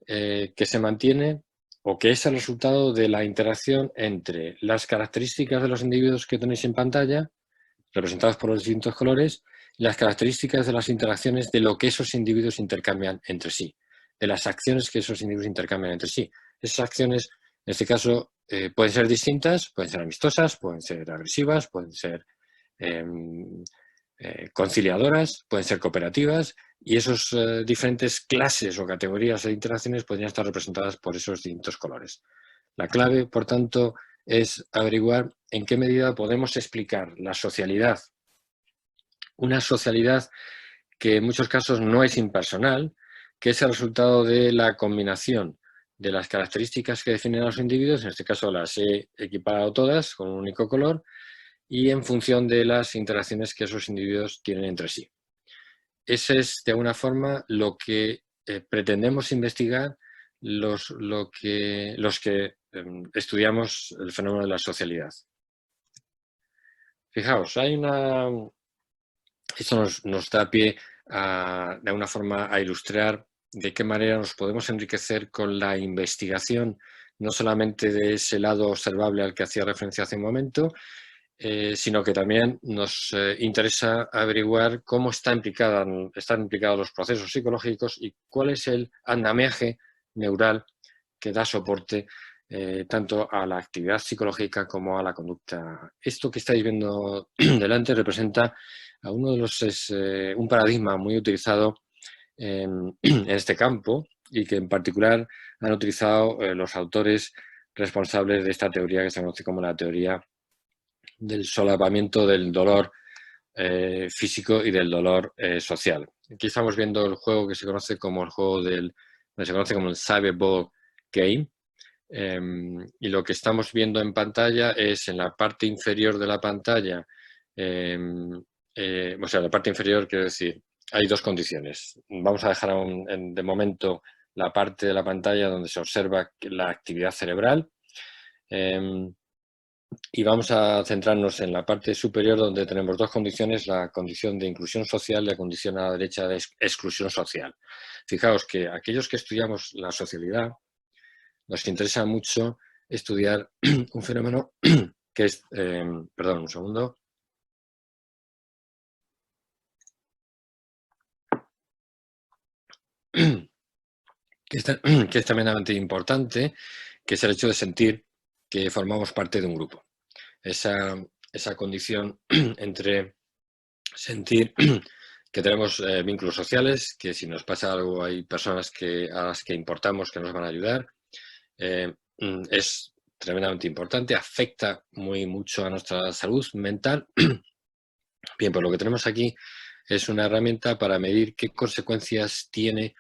que se mantiene o que es el resultado de la interacción entre las características de los individuos que tenéis en pantalla, representadas por los distintos colores, y las características de las interacciones de lo que esos individuos intercambian entre sí, de las acciones que esos individuos intercambian entre sí. Esas acciones En este caso, pueden ser distintas, pueden ser amistosas, pueden ser agresivas, pueden ser conciliadoras, pueden ser cooperativas, y esas diferentes clases o categorías de interacciones podrían estar representadas por esos distintos colores. La clave, por tanto, es averiguar en qué medida podemos explicar la socialidad, una socialidad que en muchos casos no es impersonal, que es el resultado de la combinación de las características que definen a los individuos, en este caso las he equiparado todas con un único color, y en función de las interacciones que esos individuos tienen entre sí. Ese es, de alguna forma, lo que pretendemos investigar los que estudiamos el fenómeno de la socialidad. Fijaos, esto nos da pie de alguna forma a ilustrar de qué manera nos podemos enriquecer con la investigación, no solamente de ese lado observable al que hacía referencia hace un momento, sino que también nos interesa averiguar cómo están implicados los procesos psicológicos y cuál es el andamiaje neural que da soporte tanto a la actividad psicológica como a la conducta. Esto que estáis viendo delante representa a un paradigma muy utilizado en este campo y que en particular han utilizado los autores responsables de esta teoría que se conoce como la teoría del solapamiento del dolor físico y del dolor social. Aquí estamos viendo el juego que se conoce como el Cyberball Game, y lo que estamos viendo en pantalla es en la parte inferior de la pantalla, o sea, la parte inferior, quiero decir, hay dos condiciones. Vamos a dejar de momento la parte de la pantalla donde se observa la actividad cerebral, y vamos a centrarnos en la parte superior donde tenemos dos condiciones, la condición de inclusión social y la condición a la derecha de exclusión social. Fijaos que aquellos que estudiamos la socialidad nos interesa mucho estudiar un fenómeno que es, perdón, un segundo. Que es tremendamente importante, que es el hecho de sentir que formamos parte de un grupo. Esa condición entre sentir que tenemos vínculos sociales, que si nos pasa algo hay personas a las que importamos, que nos van a ayudar, es tremendamente importante, afecta mucho a nuestra salud mental. Bien, pues lo que tenemos aquí es una herramienta para medir qué consecuencias tiene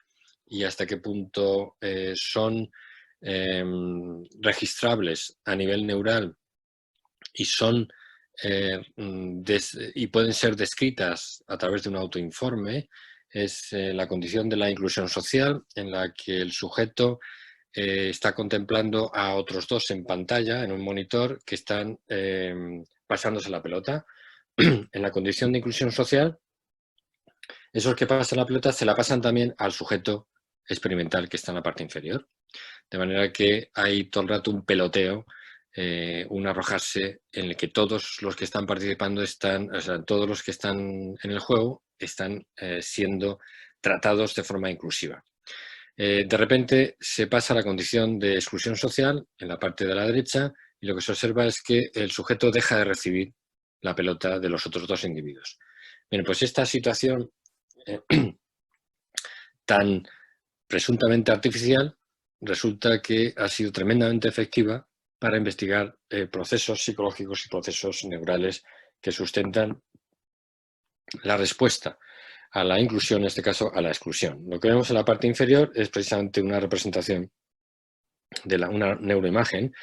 y hasta qué punto son registrables a nivel neural y y pueden ser descritas a través de un autoinforme. Es la condición de la inclusión social, en la que el sujeto está contemplando a otros dos en pantalla, en un monitor, que están pasándose la pelota. En la condición de inclusión social, esos que pasan la pelota se la pasan también al sujeto experimental que está en la parte inferior. De manera que hay todo el rato un peloteo, un arrojarse en el que todos los que están participando todos los que están en el juego están siendo tratados de forma inclusiva. De repente se pasa a la condición de exclusión social en la parte de la derecha y lo que se observa es que el sujeto deja de recibir la pelota de los otros dos individuos. Bien, pues esta situación tan presuntamente artificial resulta que ha sido tremendamente efectiva para investigar procesos psicológicos y procesos neurales que sustentan la respuesta a la inclusión, en este caso a la exclusión. Lo que vemos en la parte inferior es precisamente una representación de una neuroimagen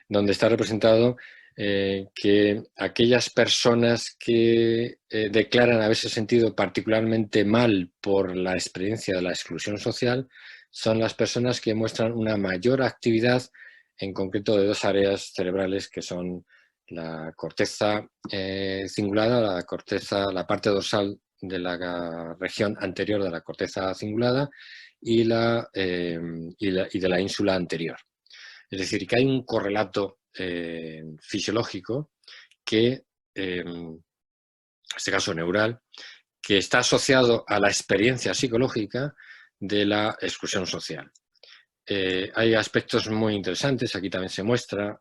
donde está representado que aquellas personas que declaran haberse sentido particularmente mal por la experiencia de la exclusión social son las personas que muestran una mayor actividad, en concreto de dos áreas cerebrales que son la corteza cingulada, la parte dorsal de la región anterior de la corteza cingulada y de la ínsula anterior. Es decir, que hay un correlato fisiológico que, en este caso neural, que está asociado a la experiencia psicológica de la exclusión social. hay aspectos muy interesantes, aquí también se muestra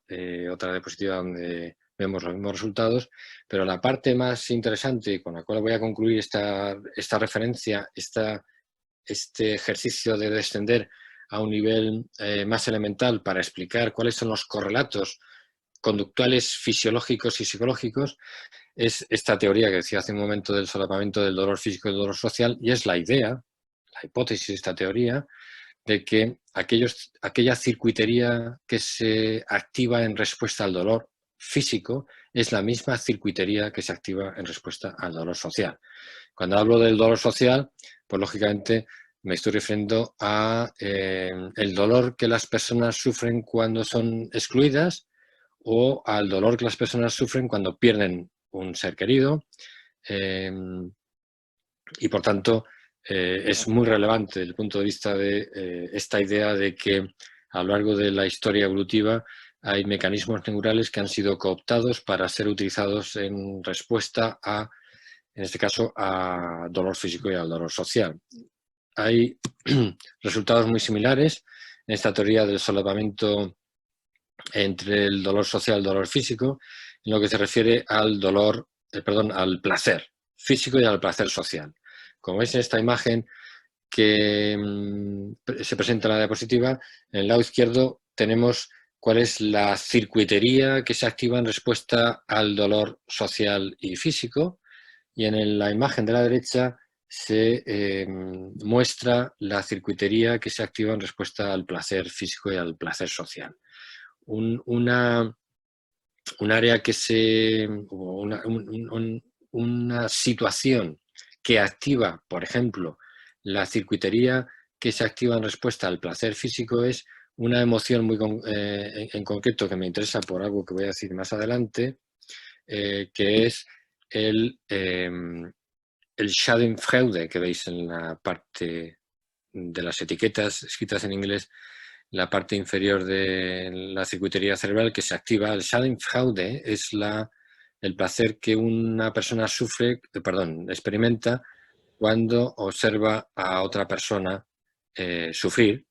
otra diapositiva donde vemos los mismos resultados, pero la parte más interesante con la cual voy a concluir esta referencia, este ejercicio de descender a un nivel más elemental para explicar cuáles son los correlatos conductuales fisiológicos y psicológicos, es esta teoría que decía hace un momento del solapamiento del dolor físico y del dolor social, y es la idea, la hipótesis de esta teoría, de que aquella circuitería que se activa en respuesta al dolor físico es la misma circuitería que se activa en respuesta al dolor social. Cuando hablo del dolor social, pues lógicamente me estoy refiriendo a el dolor que las personas sufren cuando son excluidas o al dolor que las personas sufren cuando pierden un ser querido. Y por tanto, es muy relevante desde el punto de vista de esta idea de que a lo largo de la historia evolutiva hay mecanismos neurales que han sido cooptados para ser utilizados en respuesta a, en este caso, a dolor físico y al dolor social. Hay resultados muy similares en esta teoría del solapamiento entre el dolor social y el dolor físico, en lo que se refiere al dolor, al placer físico y al placer social. Como veis en esta imagen que se presenta en la diapositiva, en el lado izquierdo tenemos cuál es la circuitería que se activa en respuesta al dolor social y físico, y en la imagen de la derecha se muestra la circuitería que se activa en respuesta al placer físico y al placer social. Un área que una situación que activa, por ejemplo, la circuitería que se activa en respuesta al placer físico es una emoción muy en concreto que me interesa por algo que voy a decir más adelante, que es el Schadenfreude que veis en la parte de las etiquetas escritas en inglés, la parte inferior de la circuitería cerebral que se activa. El Schadenfreude es el placer que una persona experimenta cuando observa a otra persona sufrir.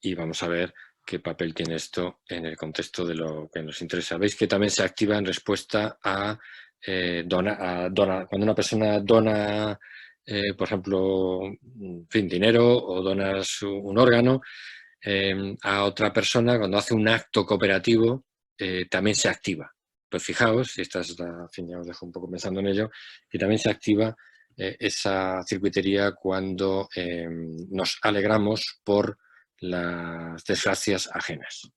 Y vamos a ver qué papel tiene esto en el contexto de lo que nos interesa. Veis que también se activa en respuesta a cuando una persona dona, por ejemplo, dinero o donas un órgano a otra persona, cuando hace un acto cooperativo, también se activa. Pues fijaos, y esta es ya os dejo un poco pensando en ello, que también se activa esa circuitería cuando nos alegramos por las desgracias ajenas.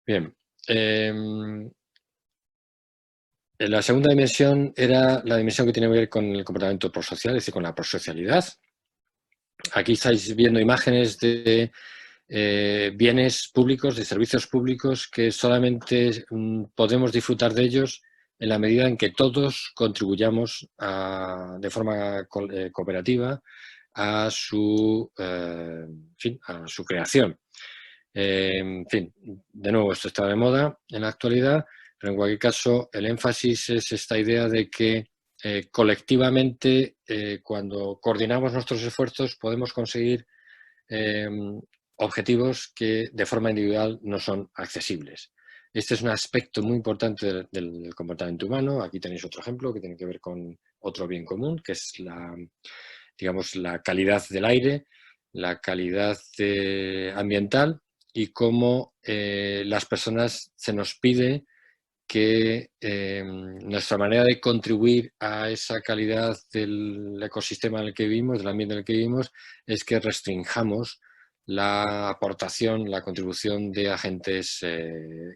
Bien. La segunda dimensión era la dimensión que tiene que ver con el comportamiento prosocial, es decir, con la prosocialidad. Aquí estáis viendo imágenes de bienes públicos, de servicios públicos, que solamente podemos disfrutar de ellos en la medida en que todos contribuyamos de forma cooperativa a su creación. De nuevo, esto está de moda en la actualidad, pero en cualquier caso el énfasis es esta idea de que colectivamente, cuando coordinamos nuestros esfuerzos, podemos conseguir objetivos que de forma individual no son accesibles. Este es un aspecto muy importante del comportamiento humano. Aquí tenéis otro ejemplo que tiene que ver con otro bien común, que es la calidad del aire, la calidad ambiental, y cómo las personas se nos pide que nuestra manera de contribuir a esa calidad del ecosistema en el que vivimos, del ambiente en el que vivimos, es que restringamos la aportación, la contribución de agentes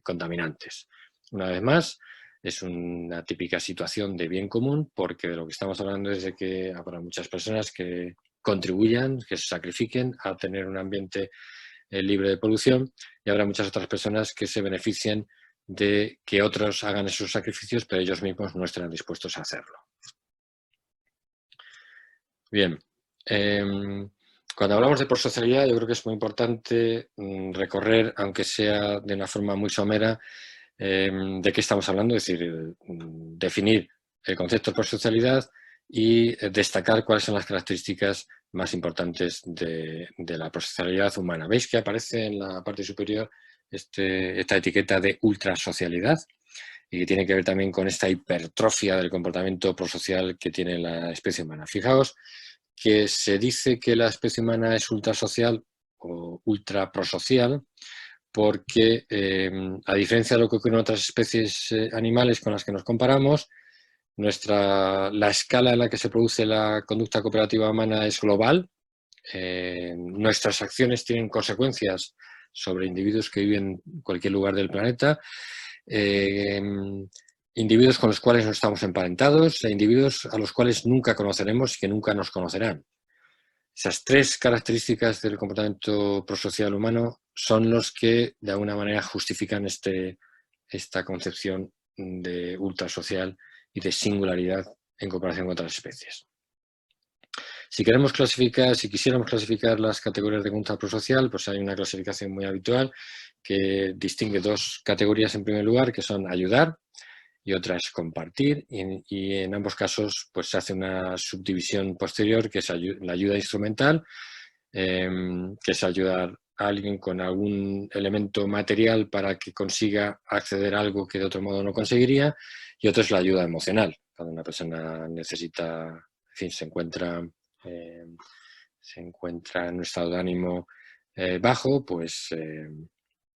contaminantes. Una vez más, es una típica situación de bien común, porque de lo que estamos hablando es de que habrá muchas personas que contribuyan, que se sacrifiquen a tener un ambiente libre de polución, y habrá muchas otras personas que se beneficien de que otros hagan esos sacrificios, pero ellos mismos no estarán dispuestos a hacerlo. Bien, cuando hablamos de prosocialidad, yo creo que es muy importante recorrer, aunque sea de una forma muy somera, de qué estamos hablando, es decir, definir el concepto de prosocialidad y destacar cuáles son las características más importantes de la prosocialidad humana. ¿Veis que aparece en la parte superior esta etiqueta de ultrasocialidad? Y que tiene que ver también con esta hipertrofia del comportamiento prosocial que tiene la especie humana. Fijaos que se dice que la especie humana es ultrasocial o ultraprosocial porque, a diferencia de lo que ocurre en otras especies animales con las que nos comparamos, la escala en la que se produce la conducta cooperativa humana es global. Nuestras acciones tienen consecuencias sobre individuos que viven en cualquier lugar del planeta, individuos con los cuales no estamos emparentados e individuos a los cuales nunca conoceremos y que nunca nos conocerán. Esas tres características del comportamiento prosocial humano son los que de alguna manera justifican esta concepción de ultrasocial y de singularidad en comparación con otras especies. Si quisiéramos clasificar las categorías de conducta prosocial, pues hay una clasificación muy habitual que distingue dos categorías en primer lugar, que son ayudar y otra es compartir, y en ambos casos pues se hace una subdivisión posterior que es la ayuda instrumental, que es ayudar a alguien con algún elemento material para que consiga acceder a algo que de otro modo no conseguiría, y otro es la ayuda emocional, cuando una persona necesita, en fin, se encuentra en un estado de ánimo bajo, pues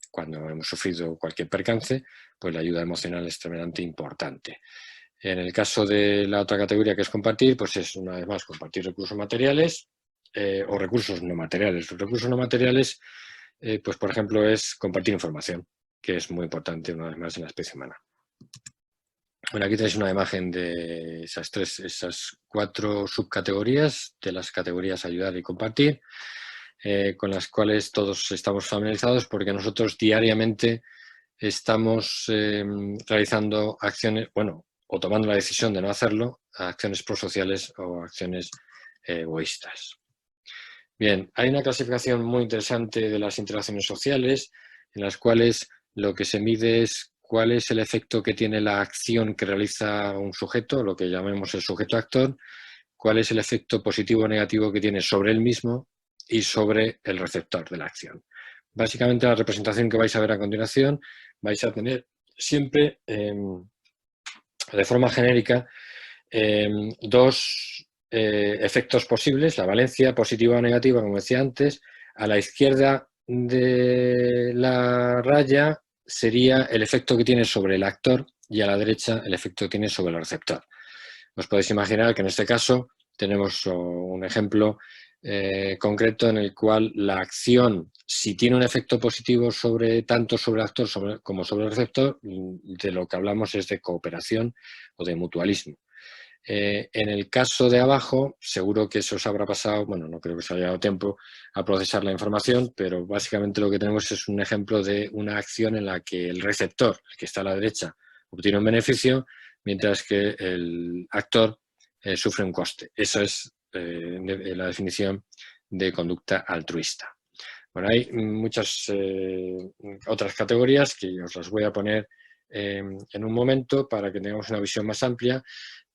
cuando hemos sufrido cualquier percance, pues la ayuda emocional es tremendamente importante. En el caso de la otra categoría, que es compartir, pues es una vez más compartir recursos materiales o recursos no materiales. Los recursos no materiales, pues por ejemplo, es compartir información, que es muy importante una vez más en la especie humana. Bueno, aquí tenéis una imagen de esas cuatro subcategorías, de las categorías ayudar y compartir, con las cuales todos estamos familiarizados porque nosotros diariamente estamos realizando acciones, bueno, o tomando la decisión de no hacerlo, acciones prosociales o acciones egoístas. Bien, hay una clasificación muy interesante de las interacciones sociales en las cuales lo que se mide es cuál es el efecto que tiene la acción que realiza un sujeto, lo que llamamos el sujeto actor, cuál es el efecto positivo o negativo que tiene sobre él mismo y sobre el receptor de la acción. Básicamente la representación que vais a ver a continuación vais a tener siempre de forma genérica dos efectos posibles, la valencia positiva o negativa, como decía antes. A la izquierda de la raya sería el efecto que tiene sobre el actor y a la derecha el efecto que tiene sobre el receptor. Os podéis imaginar que en este caso tenemos un ejemplo concreto en el cual la acción, si tiene un efecto positivo tanto sobre el actor como sobre el receptor, de lo que hablamos es de cooperación o de mutualismo. En el caso de abajo, seguro que eso os habrá pasado, bueno, no creo que os haya dado tiempo a procesar la información, pero básicamente lo que tenemos es un ejemplo de una acción en la que el receptor, el que está a la derecha, obtiene un beneficio, mientras que el actor sufre un coste. Esa es la definición de conducta altruista. Bueno, hay muchas otras categorías que os las voy a poner en un momento para que tengamos una visión más amplia,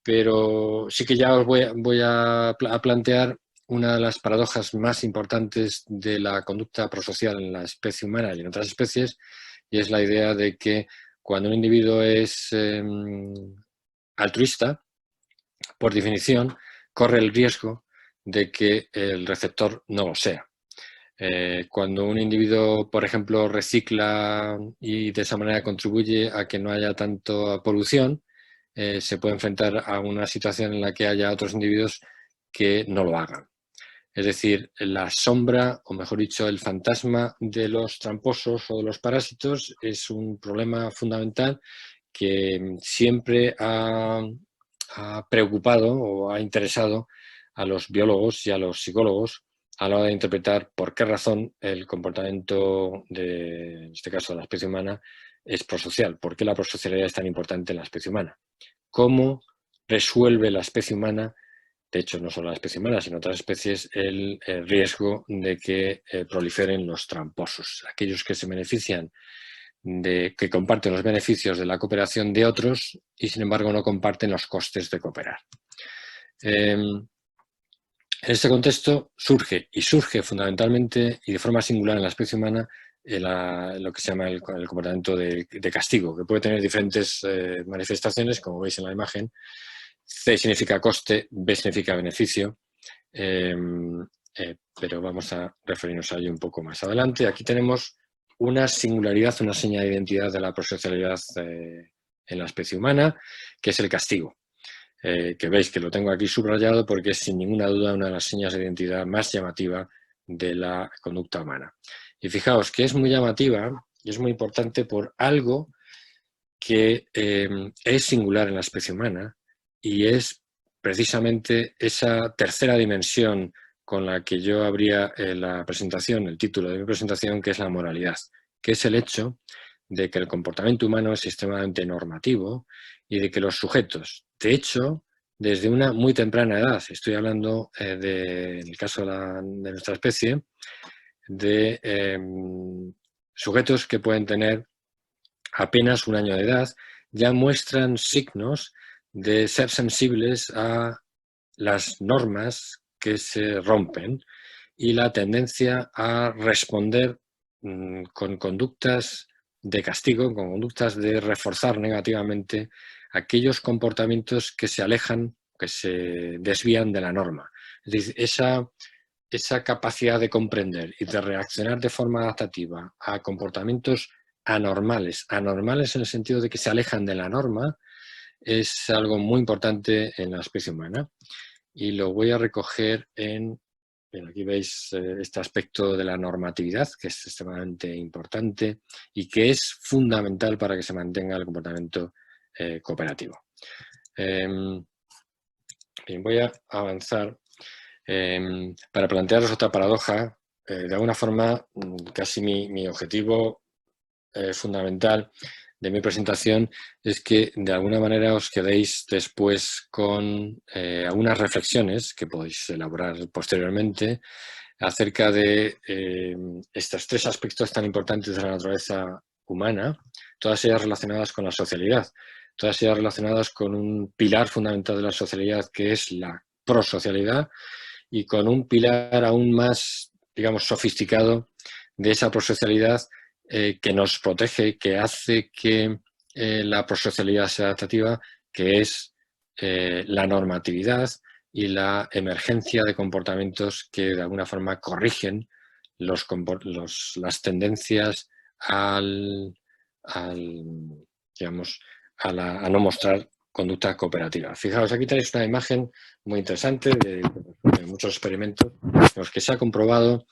pero sí que ya os voy a plantear una de las paradojas más importantes de la conducta prosocial en la especie humana y en otras especies, y es la idea de que cuando un individuo es altruista, por definición, corre el riesgo de que el receptor no lo sea. Cuando un individuo, por ejemplo, recicla y de esa manera contribuye a que no haya tanta polución, se puede enfrentar a una situación en la que haya otros individuos que no lo hagan. Es decir, la sombra, o mejor dicho, el fantasma de los tramposos o de los parásitos es un problema fundamental que siempre ha preocupado o ha interesado a los biólogos y a los psicólogos a la hora de interpretar por qué razón el comportamiento en este caso de la especie humana, es prosocial. ¿Por qué la prosocialidad es tan importante en la especie humana? ¿Cómo resuelve la especie humana, de hecho no solo la especie humana, sino otras especies, el riesgo de que proliferen los tramposos, aquellos que se benefician que comparten los beneficios de la cooperación de otros y sin embargo no comparten los costes de cooperar? En este contexto surge fundamentalmente y de forma singular en la especie humana lo que se llama el comportamiento de castigo, que puede tener diferentes manifestaciones, como veis en la imagen. C significa coste, B significa beneficio, pero vamos a referirnos a ello un poco más adelante. Aquí tenemos una singularidad, una seña de identidad de la prosocialidad en la especie humana, que es el castigo. Que veis que lo tengo aquí subrayado porque es sin ninguna duda una de las señas de identidad más llamativa de la conducta humana. Y fijaos que es muy llamativa y es muy importante por algo que es singular en la especie humana y es precisamente esa tercera dimensión con la que yo abría la presentación, el título de mi presentación, que es la moralidad, que es el hecho de que el comportamiento humano es extremadamente normativo y de que los sujetos, de hecho, desde una muy temprana edad, estoy hablando en el caso de nuestra especie, de sujetos que pueden tener apenas un año de edad, ya muestran signos de ser sensibles a las normas que se rompen y la tendencia a responder con conductas de castigo, con conductas de reforzar negativamente aquellos comportamientos que se alejan, que se desvían de la norma. Es decir, esa capacidad de comprender y de reaccionar de forma adaptativa a comportamientos anormales en el sentido de que se alejan de la norma, es algo muy importante en la especie humana. Y lo voy a recoger bien, aquí veis este aspecto de la normatividad, que es extremadamente importante y que es fundamental para que se mantenga el comportamiento cooperativo. Bien, voy a avanzar para plantearos otra paradoja. De alguna forma, casi mi objetivo fundamental de mi presentación es que de alguna manera os quedéis después con algunas reflexiones que podéis elaborar posteriormente acerca de estos tres aspectos tan importantes de la naturaleza humana, todas ellas relacionadas con la socialidad, todas ellas relacionadas con un pilar fundamental de la socialidad que es la prosocialidad y con un pilar aún más, digamos, sofisticado de esa prosocialidad que nos protege, que hace que la prosocialidad sea adaptativa, que es la normatividad y la emergencia de comportamientos que de alguna forma corrigen las tendencias digamos, a no mostrar conducta cooperativa. Fijaos, aquí tenéis una imagen muy interesante de muchos experimentos en los que se ha comprobado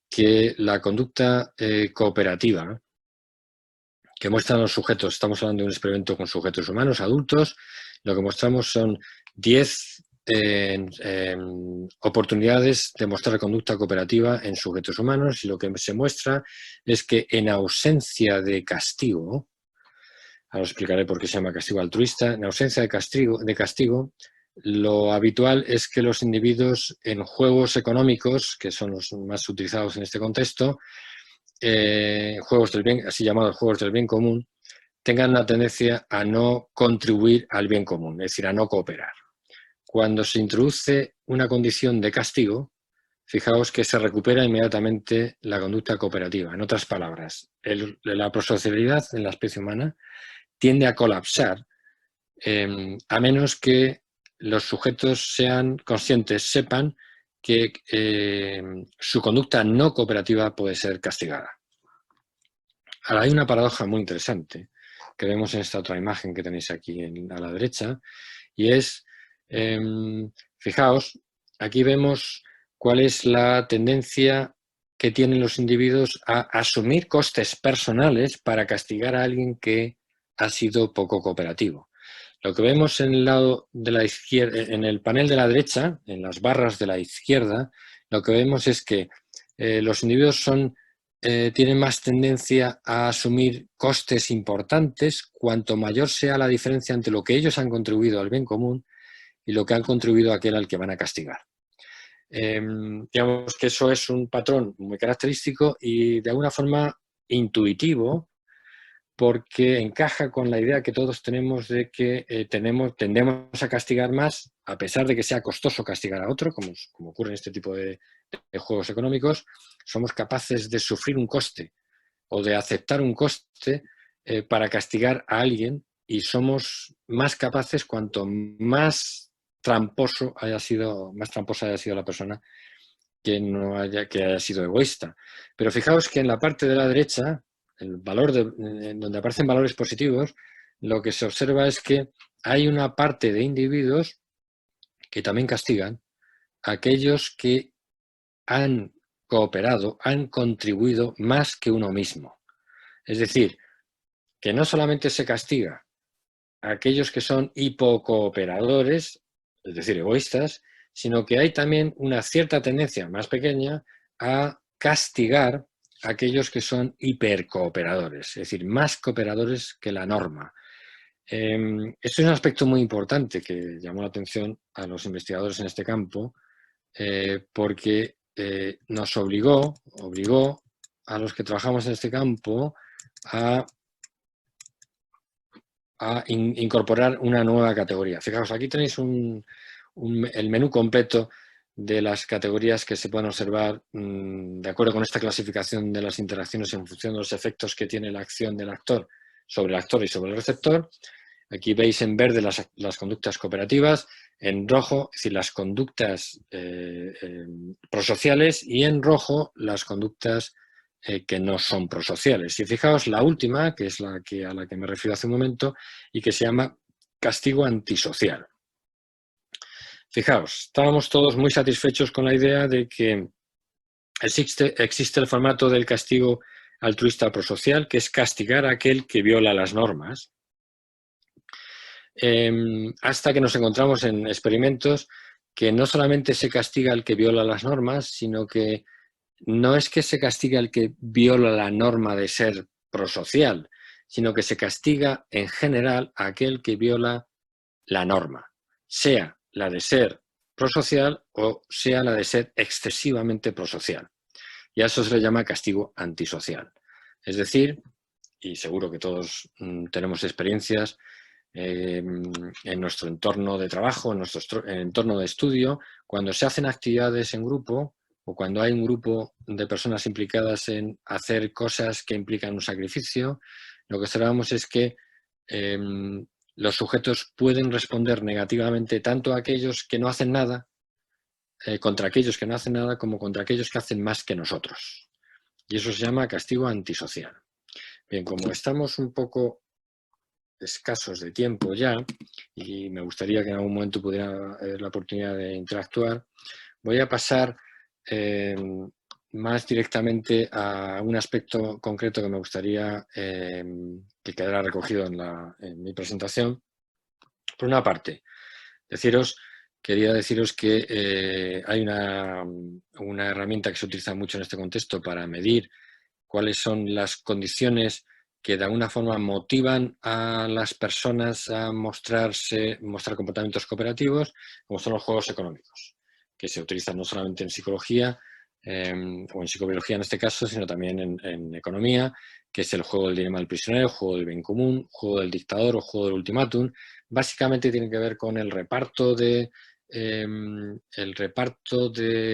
que la conducta cooperativa que muestran los sujetos, estamos hablando de un experimento con sujetos humanos, adultos, lo que mostramos son 10 oportunidades de mostrar conducta cooperativa en sujetos humanos y lo que se muestra es que en ausencia de castigo, ahora os explicaré por qué se llama castigo altruista, en ausencia de castigo, lo habitual es que los individuos en juegos económicos, que son los más utilizados en este contexto, juegos del bien, así llamados juegos del bien común, tengan la tendencia a no contribuir al bien común, es decir, a no cooperar. Cuando se introduce una condición de castigo, fijaos que se recupera inmediatamente la conducta cooperativa. En otras palabras, la prosocialidad en la especie humana tiende a colapsar a menos que los sujetos sean conscientes, sepan que su conducta no cooperativa puede ser castigada. Ahora, hay una paradoja muy interesante que vemos en esta otra imagen que tenéis aquí a la derecha, y es, fijaos, aquí vemos cuál es la tendencia que tienen los individuos a asumir costes personales para castigar a alguien que ha sido poco cooperativo. Lo que vemos en el lado de la izquierda, en el panel de la derecha, en las barras de la izquierda, lo que vemos es que los individuos tienen más tendencia a asumir costes importantes cuanto mayor sea la diferencia entre lo que ellos han contribuido al bien común y lo que han contribuido a aquel al que van a castigar. Digamos que eso es un patrón muy característico y de alguna forma intuitivo, porque encaja con la idea que todos tenemos de que tendemos a castigar más, a pesar de que sea costoso castigar a otro, como ocurre en este tipo de juegos económicos. Somos capaces de sufrir un coste o de aceptar un coste para castigar a alguien, y somos más capaces cuanto más tramposa haya sido la persona que haya sido egoísta. Pero fijaos que en la parte de la derecha, en donde aparecen valores positivos, lo que se observa es que hay una parte de individuos que también castigan a aquellos que han cooperado, han contribuido más que uno mismo. Es decir, que no solamente se castiga a aquellos que son hipocooperadores, es decir, egoístas, sino que hay también una cierta tendencia más pequeña a castigar a aquellos que son hipercooperadores, es decir, más cooperadores que la norma. Esto es un aspecto muy importante que llamó la atención a los investigadores en este campo, porque nos obligó a los que trabajamos en este campo a incorporar una nueva categoría. Fijaos, aquí tenéis el menú completo de las categorías que se pueden observar de acuerdo con esta clasificación de las interacciones en función de los efectos que tiene la acción del actor sobre el actor y sobre el receptor. Aquí veis en verde las conductas cooperativas, en rojo, es decir, las conductas prosociales, y en rojo las conductas que no son prosociales. Y fijaos la última, que es a la que me refiero hace un momento, y que se llama castigo antisocial. Fijaos, estábamos todos muy satisfechos con la idea de que existe el formato del castigo altruista prosocial, que es castigar a aquel que viola las normas, hasta que nos encontramos en experimentos que no solamente se castiga al que viola las normas, sino que no es que se castiga al que viola la norma de ser prosocial, sino que se castiga en general a aquel que viola la norma, sea la de ser prosocial o sea la de ser excesivamente prosocial. Y a eso se le llama castigo antisocial. Es decir, y seguro que todos tenemos experiencias en nuestro entorno de trabajo, en nuestro entorno de estudio, cuando se hacen actividades en grupo o cuando hay un grupo de personas implicadas en hacer cosas que implican un sacrificio, lo que observamos es que los sujetos pueden responder negativamente tanto a aquellos que no hacen nada, contra aquellos que no hacen nada, como contra aquellos que hacen más que nosotros. Y eso se llama castigo antisocial. Bien, como estamos un poco escasos de tiempo ya, y me gustaría que en algún momento pudiera haber la oportunidad de interactuar, voy a pasar más directamente a un aspecto concreto que me gustaría que quedara recogido en mi presentación. Por una parte, quería deciros que hay una herramienta que se utiliza mucho en este contexto para medir cuáles son las condiciones que de alguna forma motivan a las personas a mostrar comportamientos cooperativos, como son los juegos económicos, que se utilizan no solamente en psicología o en psicobiología en este caso, sino también en economía, que es el juego del dilema del prisionero, el juego del bien común, juego del dictador o juego del ultimátum. Básicamente tiene que ver con el reparto de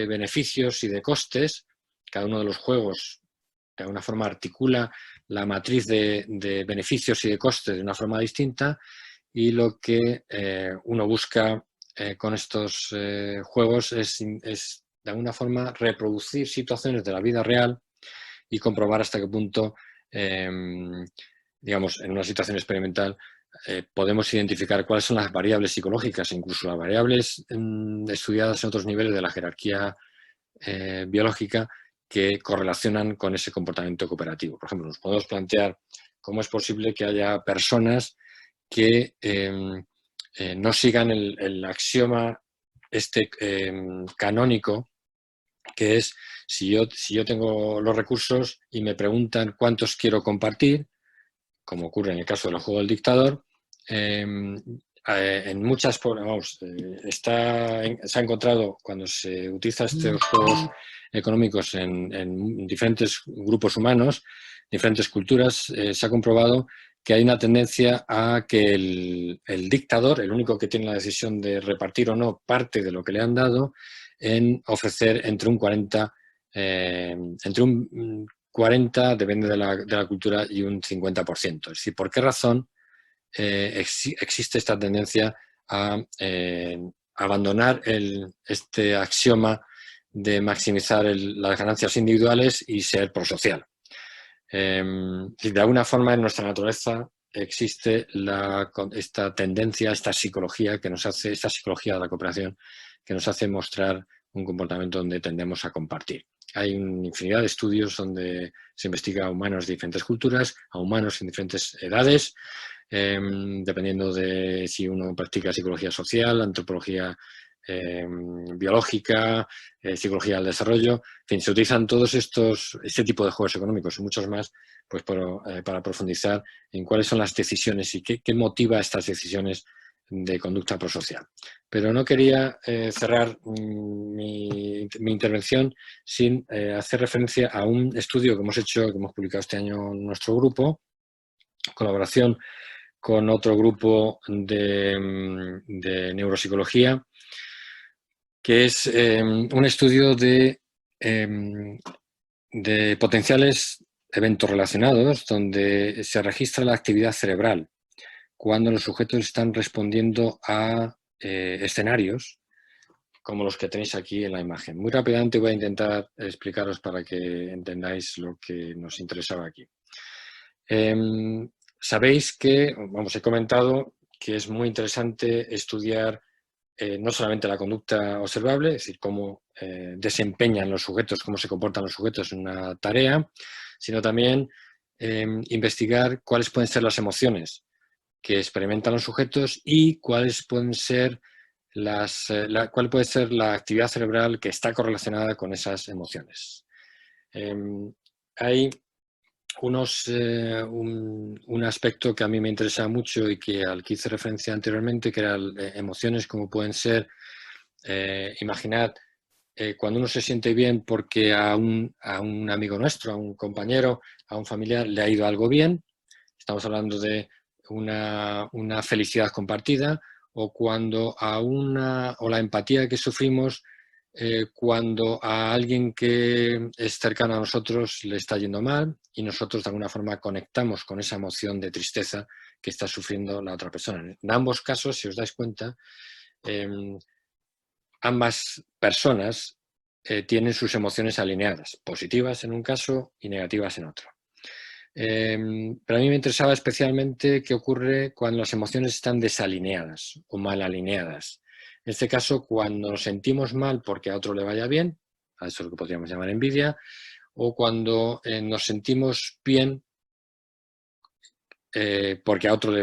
beneficios y de costes. Cada uno de los juegos de alguna forma articula la matriz de beneficios y de costes de una forma distinta, y lo que uno busca con estos juegos es de alguna forma reproducir situaciones de la vida real y comprobar hasta qué punto, digamos, en una situación experimental podemos identificar cuáles son las variables psicológicas, incluso las variables estudiadas en otros niveles de la jerarquía biológica, que correlacionan con ese comportamiento cooperativo. Por ejemplo, nos podemos plantear cómo es posible que haya personas que no sigan el axioma canónico, que es si yo tengo los recursos y me preguntan cuántos quiero compartir, como ocurre en el caso del juego del dictador, en muchas, vamos, se ha encontrado cuando se utiliza estos juegos económicos en diferentes grupos humanos, diferentes culturas, se ha comprobado que hay una tendencia a que el dictador, el único que tiene la decisión de repartir o no parte de lo que le han dado, en ofrecer entre un 40, depende de la cultura, y un 50%. Es decir, ¿por qué razón existe esta tendencia a abandonar este axioma de maximizar las ganancias individuales y ser prosocial? Y de alguna forma en nuestra naturaleza existe esta tendencia, esta psicología de la cooperación, que nos hace mostrar un comportamiento donde tendemos a compartir. Hay una infinidad de estudios donde se investiga a humanos de diferentes culturas, a humanos en diferentes edades, dependiendo de si uno practica psicología social, antropología biológica, psicología del desarrollo. En fin, se utilizan todos este tipo de juegos económicos y muchos más, pues para profundizar en cuáles son las decisiones y qué motiva estas decisiones de conducta prosocial. Pero no quería cerrar mi intervención sin hacer referencia a un estudio que hemos hecho, que hemos publicado este año en nuestro grupo, colaboración con otro grupo de neuropsicología, que es un estudio de potenciales eventos relacionados, donde se registra la actividad cerebral cuando los sujetos están respondiendo a escenarios como los que tenéis aquí en la imagen. Muy rápidamente voy a intentar explicaros para que entendáis lo que nos interesaba aquí. Sabéis que, he comentado que es muy interesante estudiar no solamente la conducta observable, es decir, cómo desempeñan los sujetos, cómo se comportan los sujetos en una tarea, sino también investigar cuáles pueden ser las emociones que experimentan los sujetos y cuáles pueden ser cuál puede ser la actividad cerebral que está correlacionada con esas emociones. Hay un aspecto que a mí me interesa mucho y al que hice referencia anteriormente, que eran emociones como pueden ser, imaginad, cuando uno se siente bien porque a un amigo nuestro, a un compañero, a un familiar le ha ido algo bien, estamos hablando de una felicidad compartida, o cuando o la empatía que sufrimos cuando a alguien que es cercano a nosotros le está yendo mal y nosotros de alguna forma conectamos con esa emoción de tristeza que está sufriendo la otra persona. En ambos casos, si os dais cuenta, ambas personas tienen sus emociones alineadas, positivas en un caso y negativas en otro. Pero a mí me interesaba especialmente qué ocurre cuando las emociones están desalineadas o mal alineadas. En este caso, cuando nos sentimos mal porque a otro le vaya bien, a eso es lo que podríamos llamar envidia, o cuando nos sentimos bien porque a otro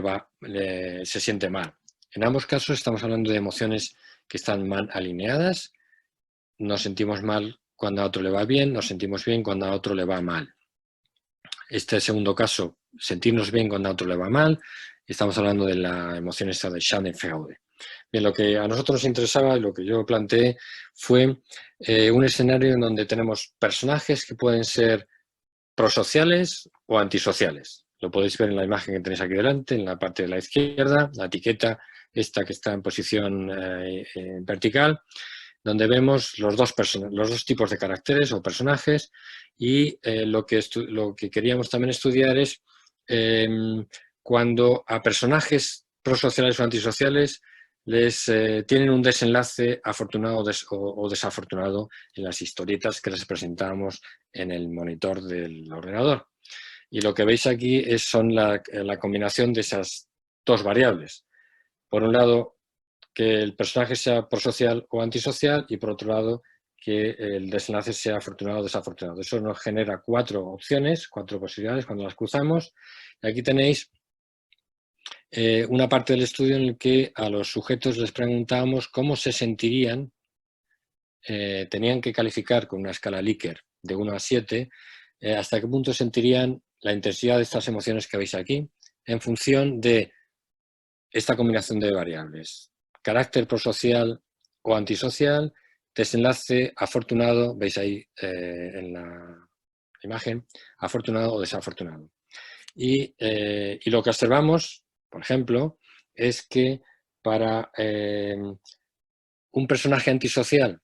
se siente mal. En ambos casos estamos hablando de emociones que están mal alineadas. Nos sentimos mal cuando a otro le va bien, nos sentimos bien cuando a otro le va mal. Este segundo caso, sentirnos bien cuando a otro le va mal, estamos hablando de la emoción esta de Schadenfreude. Bien, lo que a nosotros nos interesaba y lo que yo planteé fue un escenario en donde tenemos personajes que pueden ser prosociales o antisociales. Lo podéis ver en la imagen que tenéis aquí delante, en la parte de la izquierda, la etiqueta esta que está en posición vertical, donde vemos los dos tipos de caracteres o personajes, y lo que queríamos también estudiar es cuando a personajes prosociales o antisociales tienen un desenlace afortunado o desafortunado en las historietas que les presentábamos en el monitor del ordenador. Y lo que veis aquí son la combinación de esas dos variables. Por un lado, que el personaje sea prosocial o antisocial, y por otro lado, que el desenlace sea afortunado o desafortunado. Eso nos genera 4 opciones, 4 posibilidades cuando las cruzamos. Y aquí tenéis una parte del estudio en el que a los sujetos les preguntábamos cómo se sentirían, tenían que calificar con una escala Likert de 1 a 7, hasta qué punto sentirían la intensidad de estas emociones que veis aquí, en función de esta combinación de variables: carácter prosocial o antisocial, desenlace afortunado, veis ahí en la imagen, afortunado o desafortunado. Y lo que observamos, por ejemplo, es que para un personaje antisocial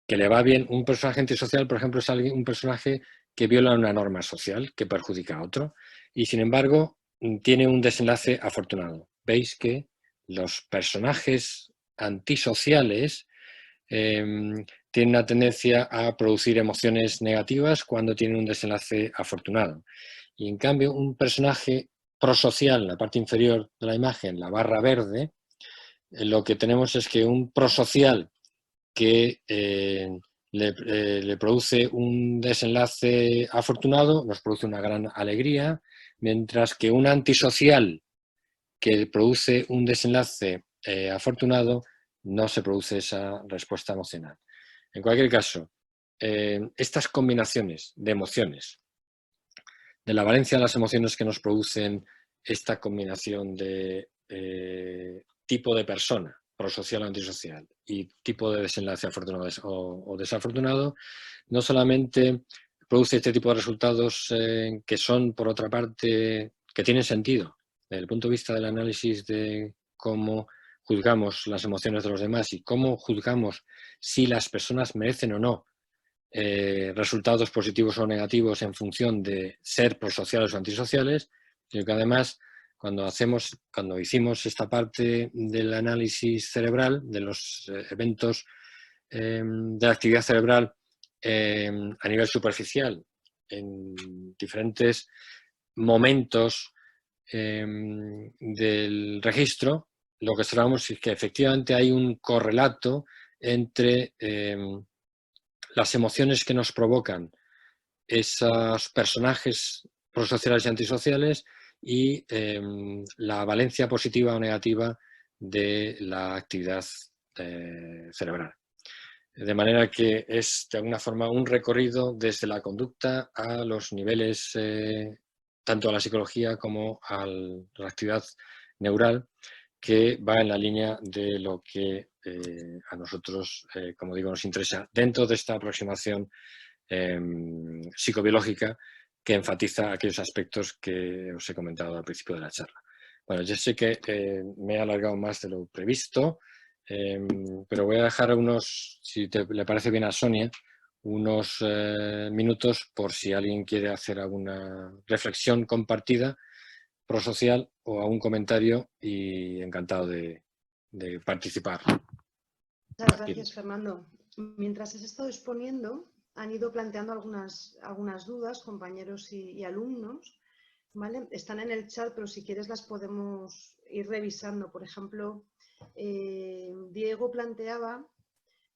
que le va bien, un personaje antisocial, por ejemplo, es un personaje que viola una norma social, que perjudica a otro, y sin embargo tiene un desenlace afortunado. Veis que los personajes antisociales tienen una tendencia a producir emociones negativas cuando tienen un desenlace afortunado. Y en cambio, un personaje prosocial, en la parte inferior de la imagen, la barra verde, lo que tenemos es que un prosocial que le produce un desenlace afortunado, nos produce una gran alegría, mientras que un antisocial que produce un desenlace afortunado, no se produce esa respuesta emocional. En cualquier caso, estas combinaciones de emociones, de la valencia de las emociones que nos producen esta combinación de tipo de persona, prosocial o antisocial, y tipo de desenlace afortunado o desafortunado, no solamente produce este tipo de resultados que son, por otra parte, que tienen sentido desde el punto de vista del análisis de cómo juzgamos las emociones de los demás y cómo juzgamos si las personas merecen o no resultados positivos o negativos en función de ser prosociales o antisociales, sino que además cuando hicimos esta parte del análisis cerebral, de los eventos de la actividad cerebral a nivel superficial, en diferentes momentos del registro, lo que observamos es que efectivamente hay un correlato entre las emociones que nos provocan esos personajes prosociales y antisociales y la valencia positiva o negativa de la actividad cerebral. De manera que es de alguna forma un recorrido desde la conducta a los niveles, tanto a la psicología como a la actividad neural, que va en la línea de lo que a nosotros, como digo, nos interesa dentro de esta aproximación psicobiológica que enfatiza aquellos aspectos que os he comentado al principio de la charla. Bueno, yo sé que me he alargado más de lo previsto, pero voy a dejar unos, si le parece bien a Sonia, unos minutos por si alguien quiere hacer alguna reflexión compartida prosocial o algún comentario, y encantado de participar. Muchas gracias, Fernando. Mientras has estado exponiendo, han ido planteando algunas dudas, compañeros y alumnos, ¿vale? Están en el chat, pero si quieres las podemos ir revisando. Por ejemplo, Diego planteaba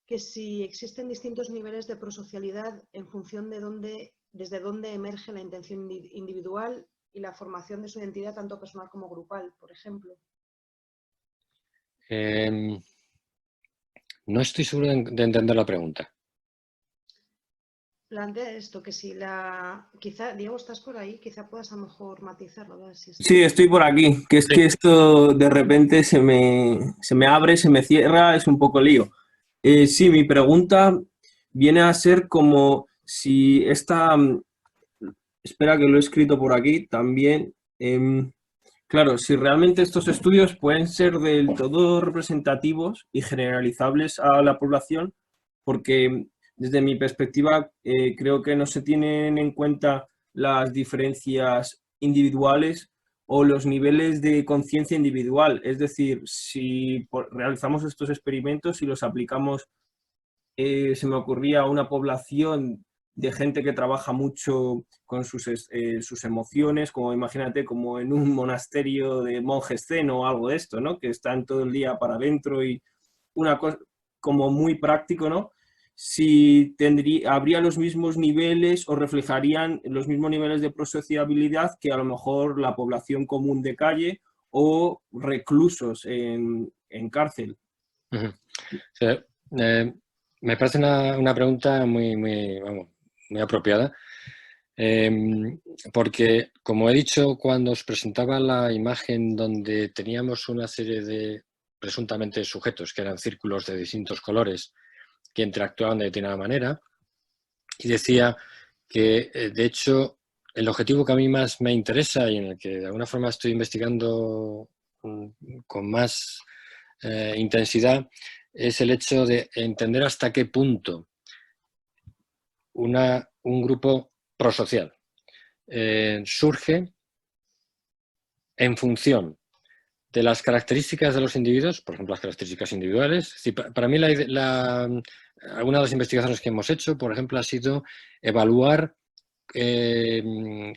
que si existen distintos niveles de prosocialidad en función de desde dónde emerge la intención individual y la formación de su identidad, tanto personal como grupal, por ejemplo. No estoy seguro de entender la pregunta. Plantea esto, que si quizá, Diego, ¿estás por ahí? Quizá puedas a lo mejor matizarlo. A ver si Sí, estoy por aquí, que es que esto de repente se me abre, se me cierra, es un poco lío. Sí, mi pregunta viene a ser como si esta... Espera, que lo he escrito por aquí también. Claro, si realmente estos estudios pueden ser del todo representativos y generalizables a la población, porque desde mi perspectiva creo que no se tienen en cuenta las diferencias individuales o los niveles de conciencia individual. Es decir, si realizamos estos experimentos y los aplicamos, se me ocurría una población de gente que trabaja mucho con sus emociones, como imagínate, como en un monasterio de monjes zen o algo de esto, ¿no? Que están todo el día para adentro y una cosa como muy práctico, ¿no? Si habría los mismos niveles o reflejarían los mismos niveles de prosociabilidad que a lo mejor la población común de calle o reclusos en cárcel. Uh-huh. Sí, me parece una pregunta muy apropiada, porque, como he dicho, cuando os presentaba la imagen donde teníamos una serie de presuntamente sujetos que eran círculos de distintos colores que interactuaban de determinada manera, y decía que, de hecho, el objetivo que a mí más me interesa y en el que de alguna forma estoy investigando con más intensidad es el hecho de entender hasta qué punto un grupo prosocial surge en función de las características de los individuos, por ejemplo, las características individuales. Es decir, para mí, alguna de las investigaciones que hemos hecho, por ejemplo, ha sido evaluar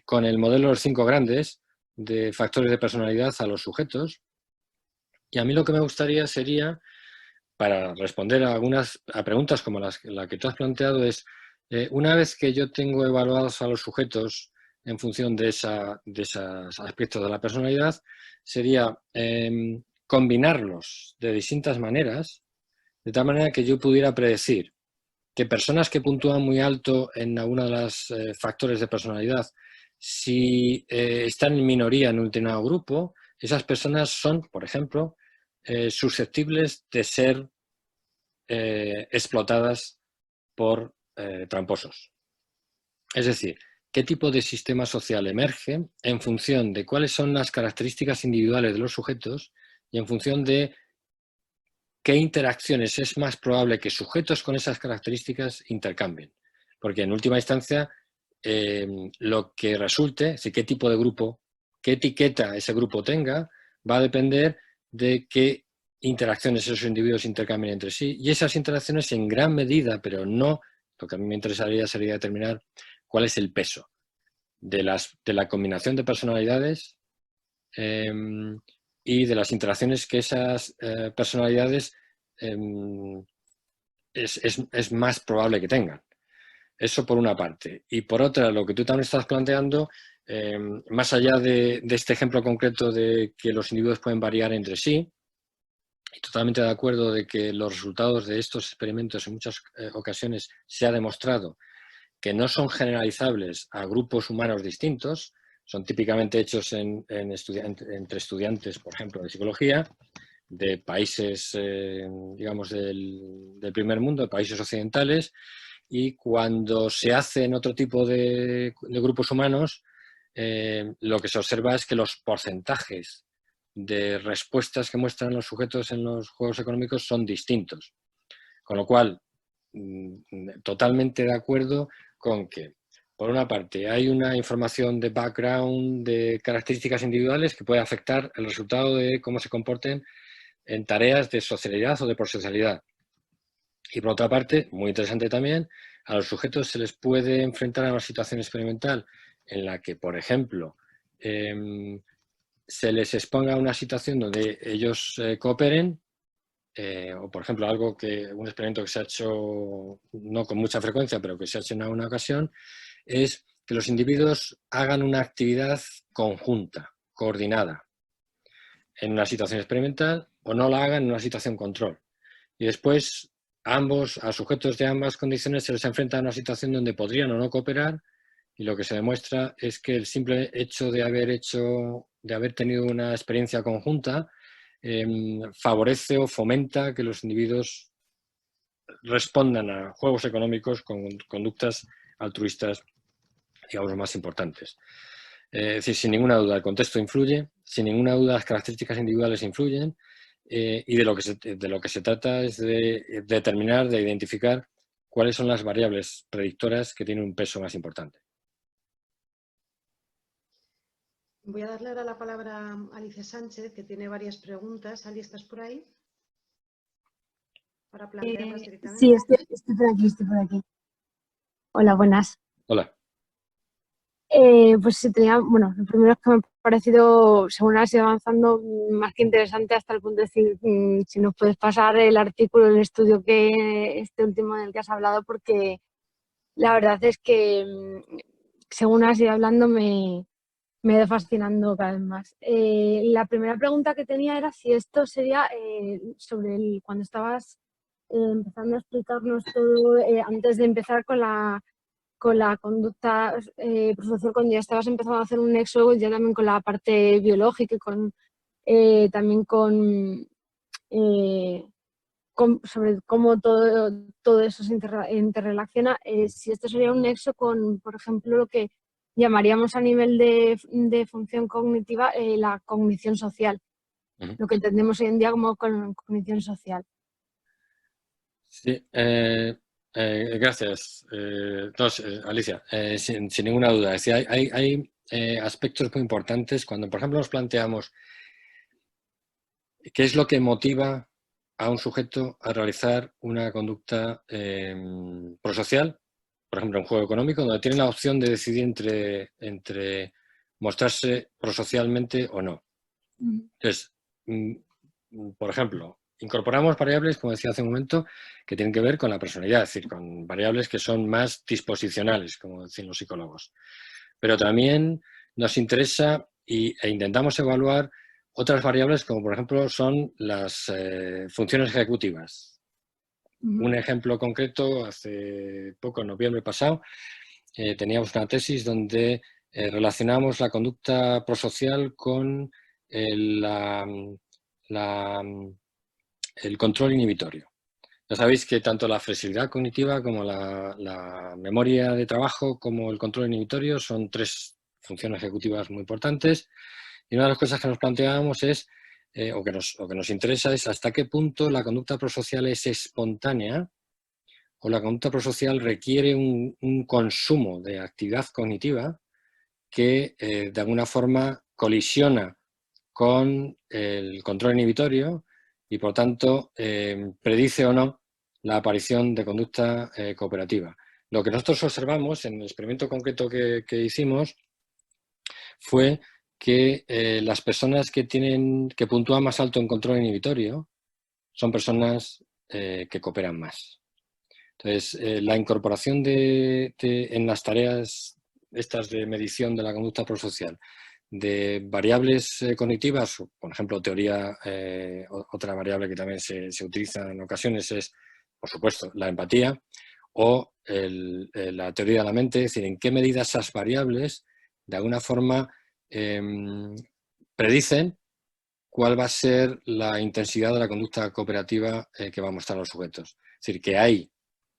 con el modelo de los 5 grandes de factores de personalidad a los sujetos. Y a mí lo que me gustaría sería, para responder a preguntas como la que tú has planteado, es una vez que yo tengo evaluados a los sujetos en función de esos aspectos de la personalidad, sería combinarlos de distintas maneras, de tal manera que yo pudiera predecir que personas que puntúan muy alto en alguno de los factores de personalidad, si están en minoría en un determinado grupo, esas personas son, por ejemplo, susceptibles de ser explotadas por tramposos. Es decir, qué tipo de sistema social emerge en función de cuáles son las características individuales de los sujetos y en función de qué interacciones es más probable que sujetos con esas características intercambien. Porque en última instancia, lo que resulte, es decir, qué tipo de grupo, qué etiqueta ese grupo tenga, va a depender de qué interacciones esos individuos intercambien entre sí. Y esas interacciones en gran medida, pero no, lo que a mí me interesaría sería determinar cuál es el peso de la combinación de personalidades y de las interacciones que esas personalidades es más probable que tengan. Eso por una parte. Y por otra, lo que tú también estás planteando, más allá de este ejemplo concreto de que los individuos pueden variar entre sí, y totalmente de acuerdo de que los resultados de estos experimentos en muchas ocasiones se ha demostrado que no son generalizables a grupos humanos distintos, son típicamente hechos entre estudiantes, por ejemplo, de psicología, de países, digamos, del primer mundo, de países occidentales, y cuando se hace en otro tipo de grupos humanos, lo que se observa es que los porcentajes de respuestas que muestran los sujetos en los juegos económicos son distintos. Con lo cual, totalmente de acuerdo con que, por una parte, hay una información de background, de características individuales que puede afectar el resultado de cómo se comporten en tareas de socialidad o de prosocialidad. Y por otra parte, muy interesante también, a los sujetos se les puede enfrentar a una situación experimental en la que, por ejemplo, se les exponga a una situación donde ellos cooperen, o por ejemplo un experimento que se ha hecho no con mucha frecuencia, pero que se ha hecho en alguna ocasión, es que los individuos hagan una actividad conjunta, coordinada, en una situación experimental, o no la hagan en una situación control. Y después a sujetos de ambas condiciones se les enfrenta a una situación donde podrían o no cooperar, y lo que se demuestra es que el simple hecho de haber tenido una experiencia conjunta favorece o fomenta que los individuos respondan a juegos económicos con conductas altruistas, digamos, más importantes. Es decir, sin ninguna duda el contexto influye, sin ninguna duda las características individuales influyen, y de lo que se trata es de determinar, de identificar cuáles son las variables predictoras que tienen un peso más importante. Voy a darle ahora la palabra a Alicia Sánchez, que tiene varias preguntas. Ali, ¿estás por ahí? Para plantearlas directamente. Sí, estoy por aquí. Hola, buenas. Hola. Pues sí, bueno, lo primero es que me ha parecido, según has ido avanzando, más que interesante hasta el punto de decir si nos puedes pasar el artículo, el estudio este último del que has hablado, porque la verdad es que según has ido hablando me ha ido fascinando cada vez más. La primera pregunta que tenía era si esto sería sobre cuando estabas empezando a explicarnos todo, antes de empezar con la conducta prosocial, cuando ya estabas empezando a hacer un nexo ya también con la parte biológica y también sobre cómo todo eso se interrelaciona, si esto sería un nexo con, por ejemplo, lo que llamaríamos a nivel de función cognitiva la cognición social, lo que entendemos hoy en día como cognición social. Sí, gracias. Alicia, sin ninguna duda. Es decir, hay aspectos muy importantes cuando, por ejemplo, nos planteamos qué es lo que motiva a un sujeto a realizar una conducta prosocial, por ejemplo, un juego económico, donde tiene la opción de decidir entre mostrarse prosocialmente o no. Entonces, por ejemplo, incorporamos variables, como decía hace un momento, que tienen que ver con la personalidad, es decir, con variables que son más disposicionales, como decían los psicólogos. Pero también nos interesa e intentamos evaluar otras variables, como por ejemplo son las funciones ejecutivas. Un ejemplo concreto, hace poco, en noviembre pasado, teníamos una tesis donde relacionamos la conducta prosocial con el control inhibitorio. Ya sabéis que tanto la flexibilidad cognitiva como la memoria de trabajo como el control inhibitorio son tres funciones ejecutivas muy importantes, y una de las cosas que nos planteábamos es, o que nos interesa, es hasta qué punto la conducta prosocial es espontánea o la conducta prosocial requiere un consumo de actividad cognitiva que de alguna forma colisiona con el control inhibitorio y, por tanto, predice o no la aparición de conducta cooperativa. Lo que nosotros observamos en el experimento concreto que hicimos fue que las personas que puntúan más alto en control inhibitorio son personas que cooperan más. Entonces, la incorporación en las tareas estas de medición de la conducta prosocial de variables cognitivas, por ejemplo, otra variable que también se utiliza en ocasiones es, por supuesto, la empatía o la teoría de la mente, es decir, en qué medida esas variables de alguna forma predicen cuál va a ser la intensidad de la conducta cooperativa que va a mostrar los sujetos. Es decir, que hay,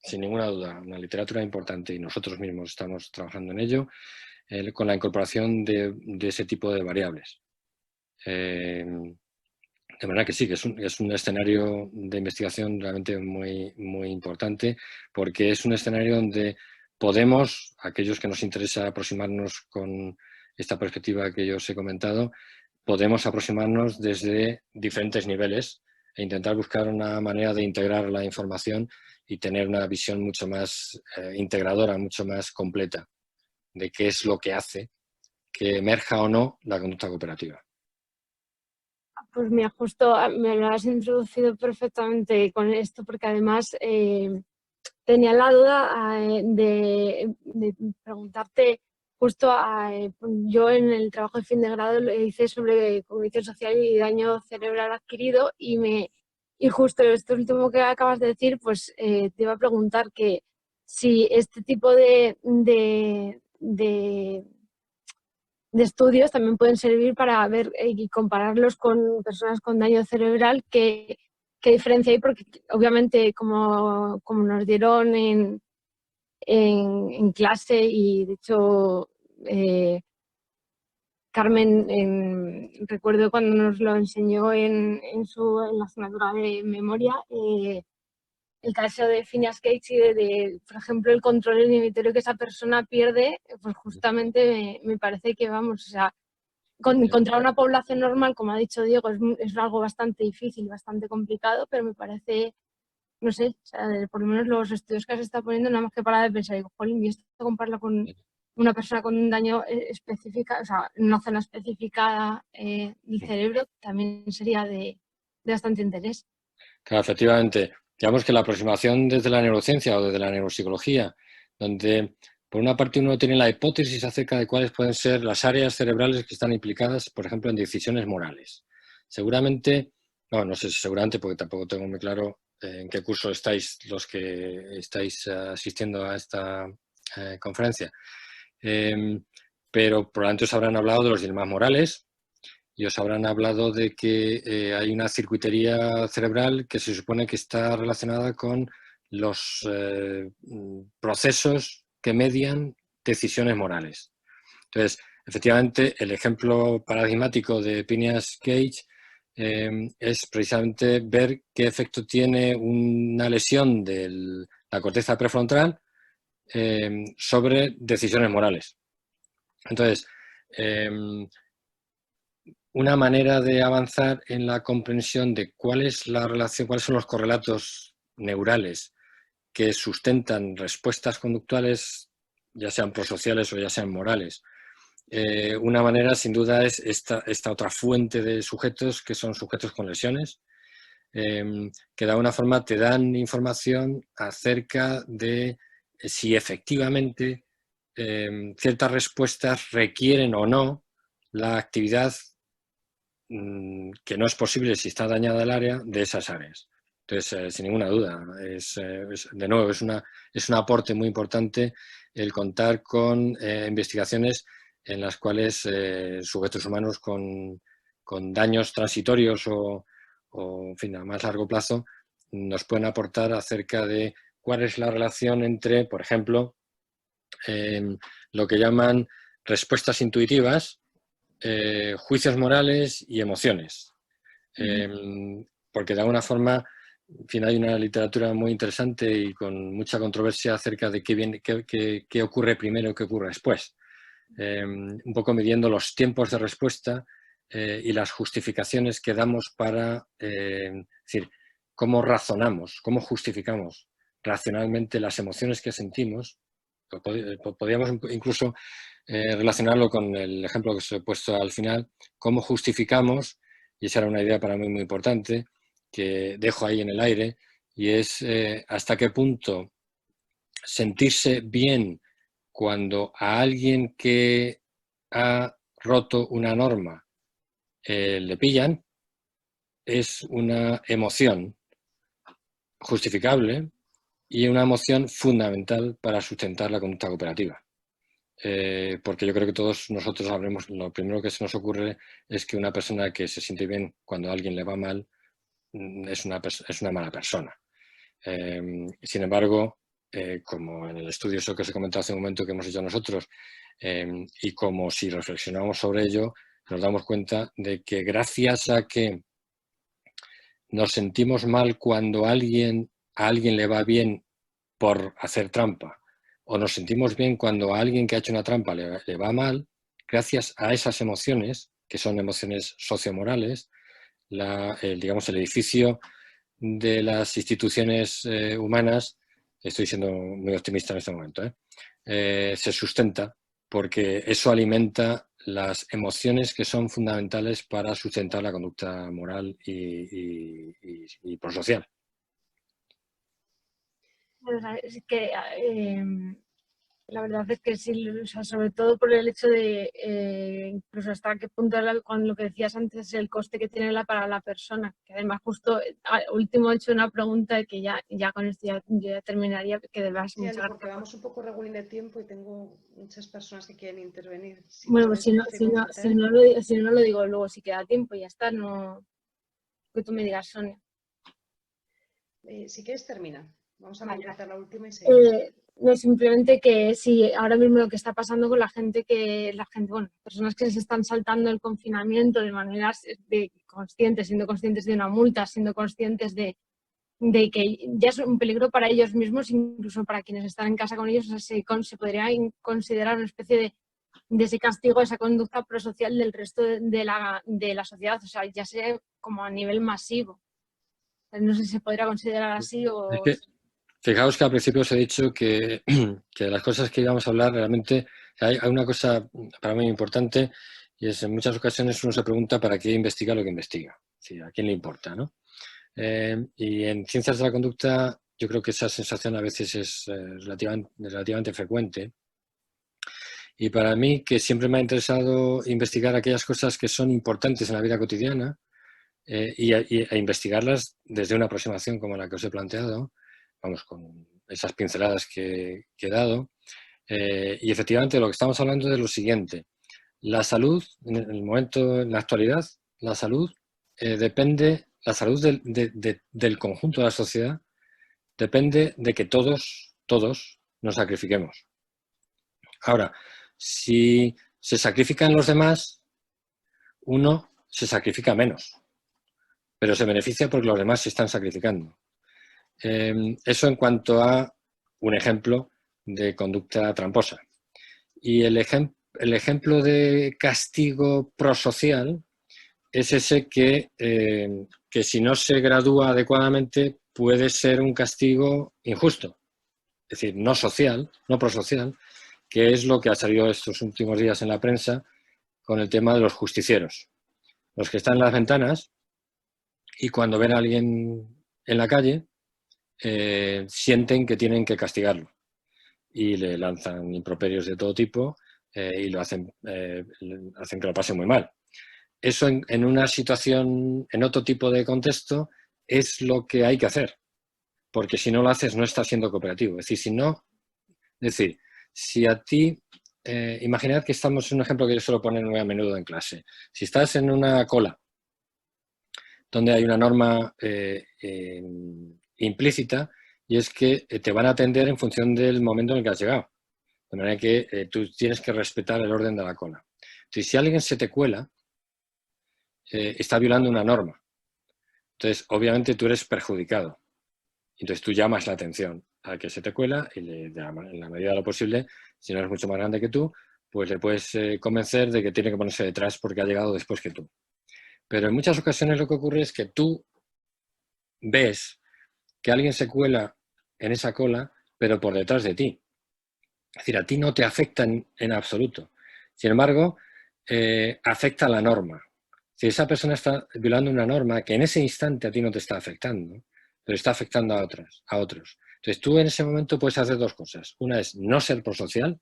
sin ninguna duda, una literatura importante y nosotros mismos estamos trabajando en ello, con la incorporación de ese tipo de variables. De manera que sí, que es un escenario de investigación realmente muy, muy importante, porque es un escenario donde podemos, aquellos que nos interesa aproximarnos con esta perspectiva que yo os he comentado, podemos aproximarnos desde diferentes niveles e intentar buscar una manera de integrar la información y tener una visión mucho más integradora, mucho más completa de qué es lo que hace que emerja o no la conducta cooperativa. Pues mira, justo me lo has introducido perfectamente con esto, porque además tenía la duda de preguntarte justo, yo en el trabajo de fin de grado lo hice sobre cognición social y daño cerebral adquirido y justo esto último que acabas de decir, pues te iba a preguntar que si este tipo de estudios también pueden servir para ver y compararlos con personas con daño cerebral, qué diferencia hay, porque obviamente como nos dieron en clase, y de hecho Carmen, recuerdo cuando nos lo enseñó en la asignatura de memoria, el caso de Phineas Gates y por ejemplo, el control inhibitorio que esa persona pierde, pues justamente me parece que, vamos, o sea, encontrar una población normal, como ha dicho Diego, es algo bastante difícil, bastante complicado, pero me parece, no sé, o sea, por lo menos los estudios que se está poniendo, nada más que para de pensar, digo, jolín, y esto compararlo con una persona con un daño específico, o sea, en una zona específica del cerebro, también sería de bastante interés. Claro, efectivamente. Digamos que la aproximación desde la neurociencia o desde la neuropsicología, donde por una parte uno tiene la hipótesis acerca de cuáles pueden ser las áreas cerebrales que están implicadas, por ejemplo, en decisiones morales. Seguramente, no sé si seguramente, porque tampoco tengo muy claro en qué curso estáis los que estáis asistiendo a esta conferencia, pero probablemente os habrán hablado de los dilemas morales y os habrán hablado de que hay una circuitería cerebral que se supone que está relacionada con los procesos que median decisiones morales. Entonces, efectivamente, el ejemplo paradigmático de Phineas Gage es precisamente ver qué efecto tiene una lesión de la corteza prefrontal sobre decisiones morales. Entonces, una manera de avanzar en la comprensión de cuál es la relación, cuáles son los correlatos neurales que sustentan respuestas conductuales, ya sean prosociales o ya sean morales. Una manera, sin duda, es esta otra fuente de sujetos, que son sujetos con lesiones, que de alguna forma te dan información acerca de si efectivamente ciertas respuestas requieren o no la actividad que no es posible si está dañada el área de esas áreas. Entonces, sin ninguna duda, de nuevo, es un aporte muy importante el contar con investigaciones en las cuales sujetos humanos con daños transitorios o, en fin, a más largo plazo, nos pueden aportar acerca de cuál es la relación entre, por ejemplo, lo que llaman respuestas intuitivas, juicios morales y emociones. Porque de alguna forma, en fin, hay una literatura muy interesante y con mucha controversia acerca de qué ocurre primero y qué ocurre después. Un poco midiendo los tiempos de respuesta y las justificaciones que damos para, es decir, cómo razonamos, cómo justificamos racionalmente las emociones que sentimos. Podríamos incluso relacionarlo con el ejemplo que os he puesto al final, cómo justificamos, y esa era una idea para mí muy importante, que dejo ahí en el aire, y es hasta qué punto sentirse bien cuando a alguien que ha roto una norma le pillan, es una emoción justificable y una emoción fundamental para sustentar la conducta cooperativa. Porque yo creo que todos nosotros sabremos, lo primero que se nos ocurre es que una persona que se siente bien cuando a alguien le va mal es una mala persona. Sin embargo, como en el estudio eso que os he comentado hace un momento que hemos hecho nosotros, y como si reflexionamos sobre ello, nos damos cuenta de que gracias a que nos sentimos mal cuando a alguien le va bien por hacer trampa, o nos sentimos bien cuando a alguien que ha hecho una trampa le va mal, gracias a esas emociones, que son emociones sociomorales, digamos, el edificio de las instituciones humanas, estoy siendo muy optimista en este momento, se sustenta porque eso alimenta las emociones que son fundamentales para sustentar la conducta moral y prosocial. Es que la verdad es que sí, o sea, sobre todo por el hecho de incluso hasta qué punto, con lo que decías antes, el coste que tiene para la persona, que además justo último he hecho una pregunta que ya con esto yo ya terminaría, que de verdad sí, porque vamos un poco regulín de tiempo y tengo muchas personas que quieren intervenir. Bueno, pues si no lo digo luego, si queda tiempo y ya está, no que tú me digas, Sonia. Si quieres termina. Vamos a comentar la última y seguimos. seguimos. No, simplemente que sí, ahora mismo lo que está pasando con la gente, bueno, personas que se están saltando el confinamiento de maneras siendo conscientes de una multa, siendo conscientes de que ya es un peligro para ellos mismos, incluso para quienes están en casa con ellos, o sea, se podría considerar una especie de ese castigo, esa conducta prosocial del resto de la sociedad, o sea, ya sea como a nivel masivo. No sé si se podría considerar así o... Es que, fijaos que al principio os he dicho que de las cosas que íbamos a hablar realmente hay una cosa para mí importante, y es en muchas ocasiones uno se pregunta para qué investiga lo que investiga, sí, a quién le importa, ¿no? Y en ciencias de la conducta yo creo que esa sensación a veces es relativamente frecuente. Y para mí, que siempre me ha interesado investigar aquellas cosas que son importantes en la vida cotidiana e investigarlas desde una aproximación como la que os he planteado, vamos, con esas pinceladas que he dado. Y efectivamente lo que estamos hablando es lo siguiente. La salud, en el momento, en la actualidad, la salud depende, la salud del conjunto de la sociedad depende de que todos nos sacrifiquemos. Ahora, si se sacrifican los demás, uno se sacrifica menos, pero se beneficia porque los demás se están sacrificando. Eso en cuanto a un ejemplo de conducta tramposa. Y el ejemplo de castigo prosocial es ese que si no se gradúa adecuadamente puede ser un castigo injusto, es decir, no social, no prosocial, que es lo que ha salido estos últimos días en la prensa con el tema de los justicieros. Los que están en las ventanas y cuando ven a alguien en la calle sienten que tienen que castigarlo y le lanzan improperios de todo tipo y lo hacen que lo pase muy mal. Eso en una situación, en otro tipo de contexto, es lo que hay que hacer, porque si no lo haces no estás siendo cooperativo. Es decir, si a ti, imaginad que estamos en un ejemplo que yo suelo poner muy a menudo en clase. Si estás en una cola donde hay una norma implícita y es que te van a atender en función del momento en el que has llegado. De manera que tú tienes que respetar el orden de la cola. Entonces, si alguien se te cuela, está violando una norma. Entonces, obviamente tú eres perjudicado. Entonces tú llamas la atención al que se te cuela y en la medida de lo posible, si no es mucho más grande que tú, pues le puedes convencer de que tiene que ponerse detrás porque ha llegado después que tú. Pero en muchas ocasiones lo que ocurre es que tú ves que alguien se cuela en esa cola, pero por detrás de ti. Es decir, a ti no te afecta en absoluto. Sin embargo, afecta a la norma. Si esa persona está violando una norma que en ese instante a ti no te está afectando, pero está afectando a otros. Entonces tú en ese momento puedes hacer dos cosas. Una es no ser prosocial,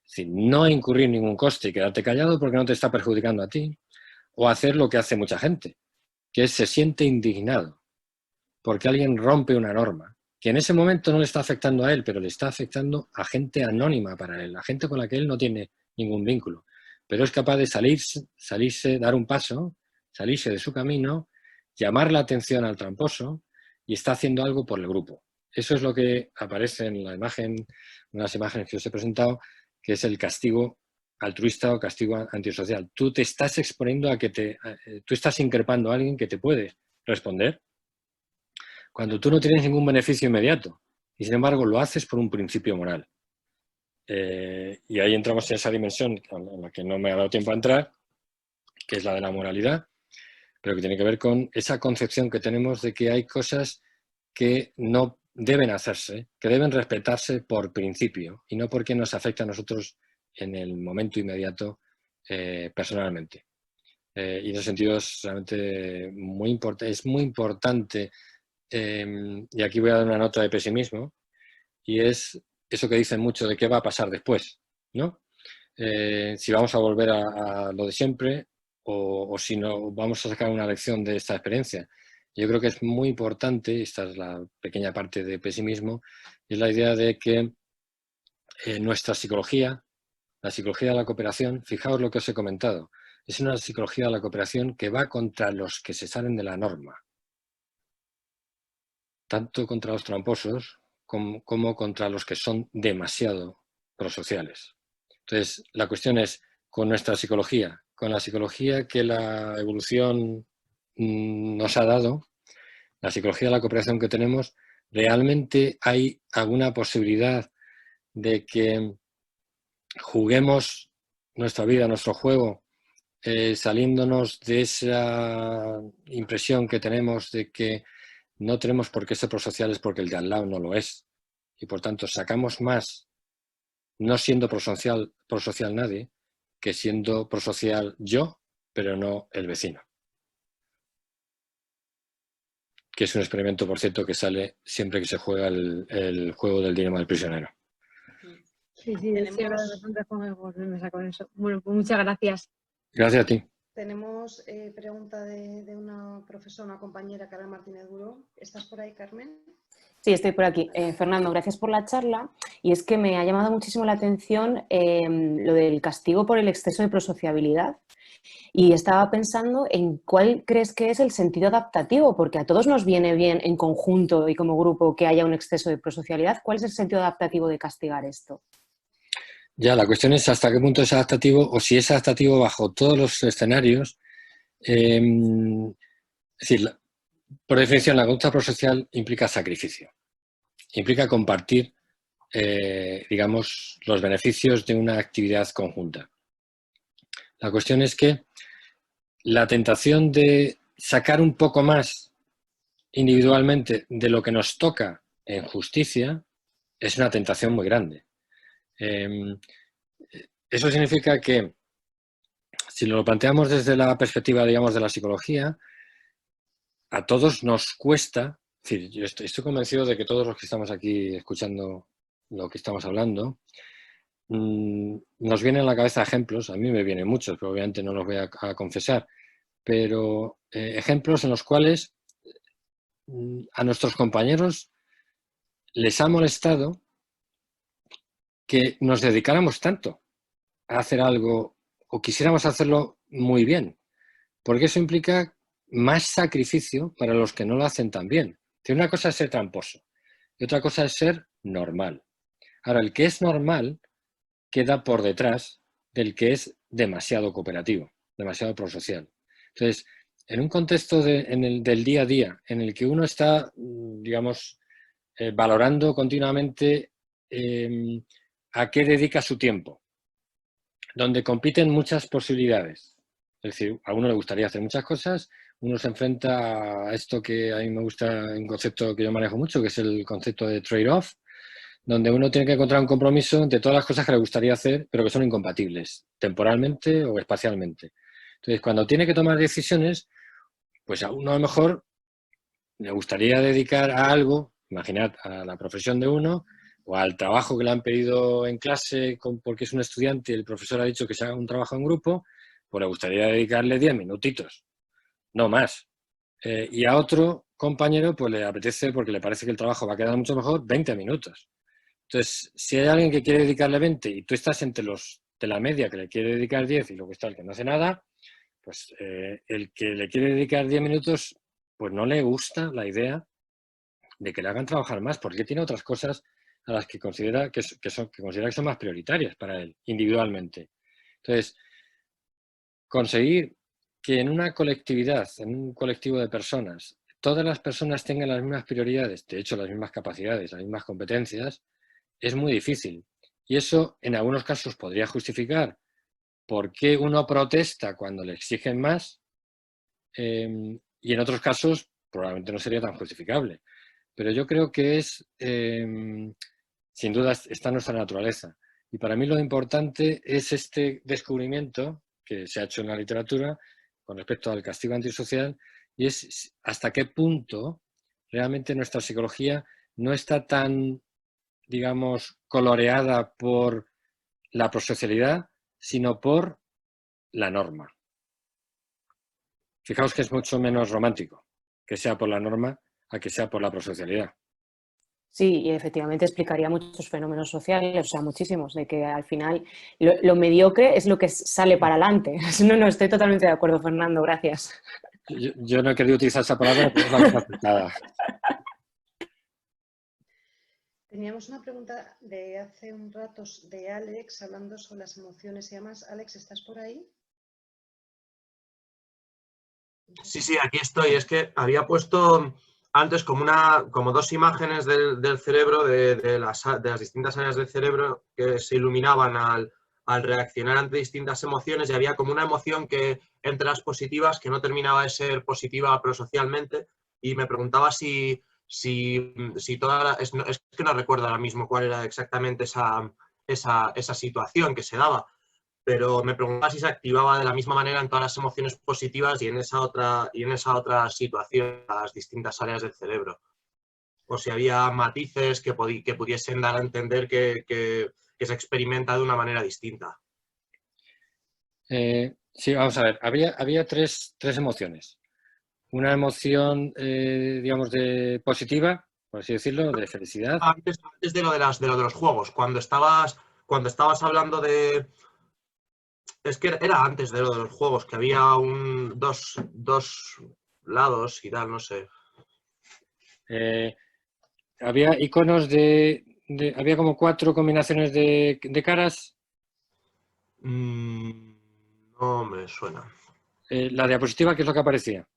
es decir, no incurrir ningún coste y quedarte callado porque no te está perjudicando a ti, o hacer lo que hace mucha gente, que es se siente indignado porque alguien rompe una norma, que en ese momento no le está afectando a él, pero le está afectando a gente anónima para él, a gente con la que él no tiene ningún vínculo. Pero es capaz de salirse, dar un paso, salirse de su camino, llamar la atención al tramposo y está haciendo algo por el grupo. Eso es lo que aparece en la imagen, unas imágenes que os he presentado, que es el castigo altruista o castigo antisocial. Tú te estás exponiendo a que tú estás increpando a alguien que te puede responder cuando tú no tienes ningún beneficio inmediato y sin embargo lo haces por un principio moral. Y ahí entramos en esa dimensión en la que no me ha dado tiempo a entrar, que es la de la moralidad, pero que tiene que ver con esa concepción que tenemos de que hay cosas que no deben hacerse, que deben respetarse por principio y no porque nos afecta a nosotros en el momento inmediato personalmente. Y en ese sentido es realmente muy importante, y aquí voy a dar una nota de pesimismo, y es eso que dicen mucho de qué va a pasar después, ¿no? Si vamos a volver a lo de siempre o si no vamos a sacar una lección de esta experiencia. Yo creo que es muy importante, esta es la pequeña parte de pesimismo, es la idea de que nuestra psicología, la psicología de la cooperación, fijaos lo que os he comentado, es una psicología de la cooperación que va contra los que se salen de la norma, tanto contra los tramposos como contra los que son demasiado prosociales. Entonces, la cuestión es, con nuestra psicología, con la psicología que la evolución nos ha dado, la psicología de la cooperación que tenemos, ¿realmente hay alguna posibilidad de que juguemos nuestra vida, nuestro juego, saliéndonos de esa impresión que tenemos de que no tenemos por qué ser prosociales porque el de al lado no lo es? Y por tanto sacamos más no siendo prosocial nadie que siendo prosocial yo, pero no el vecino. Que es un experimento, por cierto, que sale siempre que se juega el juego del dilema del prisionero. Sí, estoy bastante con eso. Bueno, pues muchas gracias. Gracias a ti. Tenemos pregunta de una profesora, una compañera, Carmen Martínez Duró. ¿Estás por ahí, Carmen? Sí, estoy por aquí. Fernando, gracias por la charla. Y es que me ha llamado muchísimo la atención lo del castigo por el exceso de prosociabilidad. Y estaba pensando en cuál crees que es el sentido adaptativo, porque a todos nos viene bien en conjunto y como grupo que haya un exceso de prosocialidad. ¿Cuál es el sentido adaptativo de castigar esto? Ya, la cuestión es hasta qué punto es adaptativo o si es adaptativo bajo todos los escenarios. Es decir, por definición, la conducta prosocial implica sacrificio, implica compartir, digamos, los beneficios de una actividad conjunta. La cuestión es que la tentación de sacar un poco más individualmente de lo que nos toca en justicia es una tentación muy grande. Eso significa que, si lo planteamos desde la perspectiva, digamos, de la psicología, a todos nos cuesta, es decir, yo estoy convencido de que todos los que estamos aquí escuchando lo que estamos hablando, nos vienen a la cabeza ejemplos, a mí me vienen muchos, pero obviamente no los voy a confesar, pero ejemplos en los cuales a nuestros compañeros les ha molestado que nos dedicáramos tanto a hacer algo o quisiéramos hacerlo muy bien, porque eso implica más sacrificio para los que no lo hacen tan bien. Una cosa es ser tramposo y otra cosa es ser normal. Ahora, el que es normal queda por detrás del que es demasiado cooperativo, demasiado prosocial. Entonces, en un contexto del día a día, en el que uno está, digamos, valorando continuamente a qué dedica su tiempo, donde compiten muchas posibilidades. Es decir, a uno le gustaría hacer muchas cosas, uno se enfrenta a esto que a mí me gusta, un concepto que yo manejo mucho, que es el concepto de trade-off, donde uno tiene que encontrar un compromiso entre todas las cosas que le gustaría hacer, pero que son incompatibles, temporalmente o espacialmente. Entonces, cuando tiene que tomar decisiones, pues a uno a lo mejor le gustaría dedicar a algo, imaginad, a la profesión de uno, o al trabajo que le han pedido en clase porque es un estudiante y el profesor ha dicho que se haga un trabajo en grupo, pues le gustaría dedicarle 10 minutitos, no más. Y a otro compañero pues le apetece, porque le parece que el trabajo va a quedar mucho mejor, 20 minutos. Entonces, si hay alguien que quiere dedicarle 20 y tú estás entre los de la media que le quiere dedicar 10 y luego está el que no hace nada, pues el que le quiere dedicar 10 minutos, pues no le gusta la idea de que le hagan trabajar más, porque tiene otras cosas a las que considera que son más prioritarias para él, individualmente. Entonces, conseguir que en una colectividad, en un colectivo de personas, todas las personas tengan las mismas prioridades, de hecho las mismas capacidades, las mismas competencias, es muy difícil. Y eso en algunos casos podría justificar por qué uno protesta cuando le exigen más, y en otros casos probablemente no sería tan justificable. Pero yo creo que es, sin duda, está en nuestra naturaleza. Y para mí lo importante es este descubrimiento que se ha hecho en la literatura con respecto al castigo antisocial, y es hasta qué punto realmente nuestra psicología no está tan, digamos, coloreada por la prosocialidad, sino por la norma. Fijaos que es mucho menos romántico que sea por la norma a que sea por la prosocialidad. Sí, y efectivamente explicaría muchos fenómenos sociales, o sea, muchísimos, de que al final lo mediocre es lo que sale para adelante. No, estoy totalmente de acuerdo, Fernando, gracias. Yo no he querido utilizar esa palabra, pero es la más aceptada. Teníamos una pregunta de hace un rato de Alex hablando sobre las emociones y demás. Alex, ¿estás por ahí? Sí, aquí estoy. Es que había puesto antes como dos imágenes del cerebro, de las distintas áreas del cerebro que se iluminaban al reaccionar ante distintas emociones, y había como una emoción que entre las positivas que no terminaba de ser positiva prosocialmente, y me preguntaba si toda es que no recuerdo ahora mismo cuál era exactamente esa situación que se daba, pero me preguntaba si se activaba de la misma manera en todas las emociones positivas y en esa otra situación, las distintas áreas del cerebro. O si había matices que pudiesen dar a entender que se experimenta de una manera distinta. Sí, vamos a ver. Había tres emociones. Una emoción, digamos, positiva, por así decirlo, de felicidad. Antes de lo de los juegos, cuando estabas hablando de... Es que era antes de lo de los juegos, que había dos lados y tal, no sé. Había iconos había como 4 combinaciones de caras No me suena. La diapositiva, ¿qué es lo que aparecía?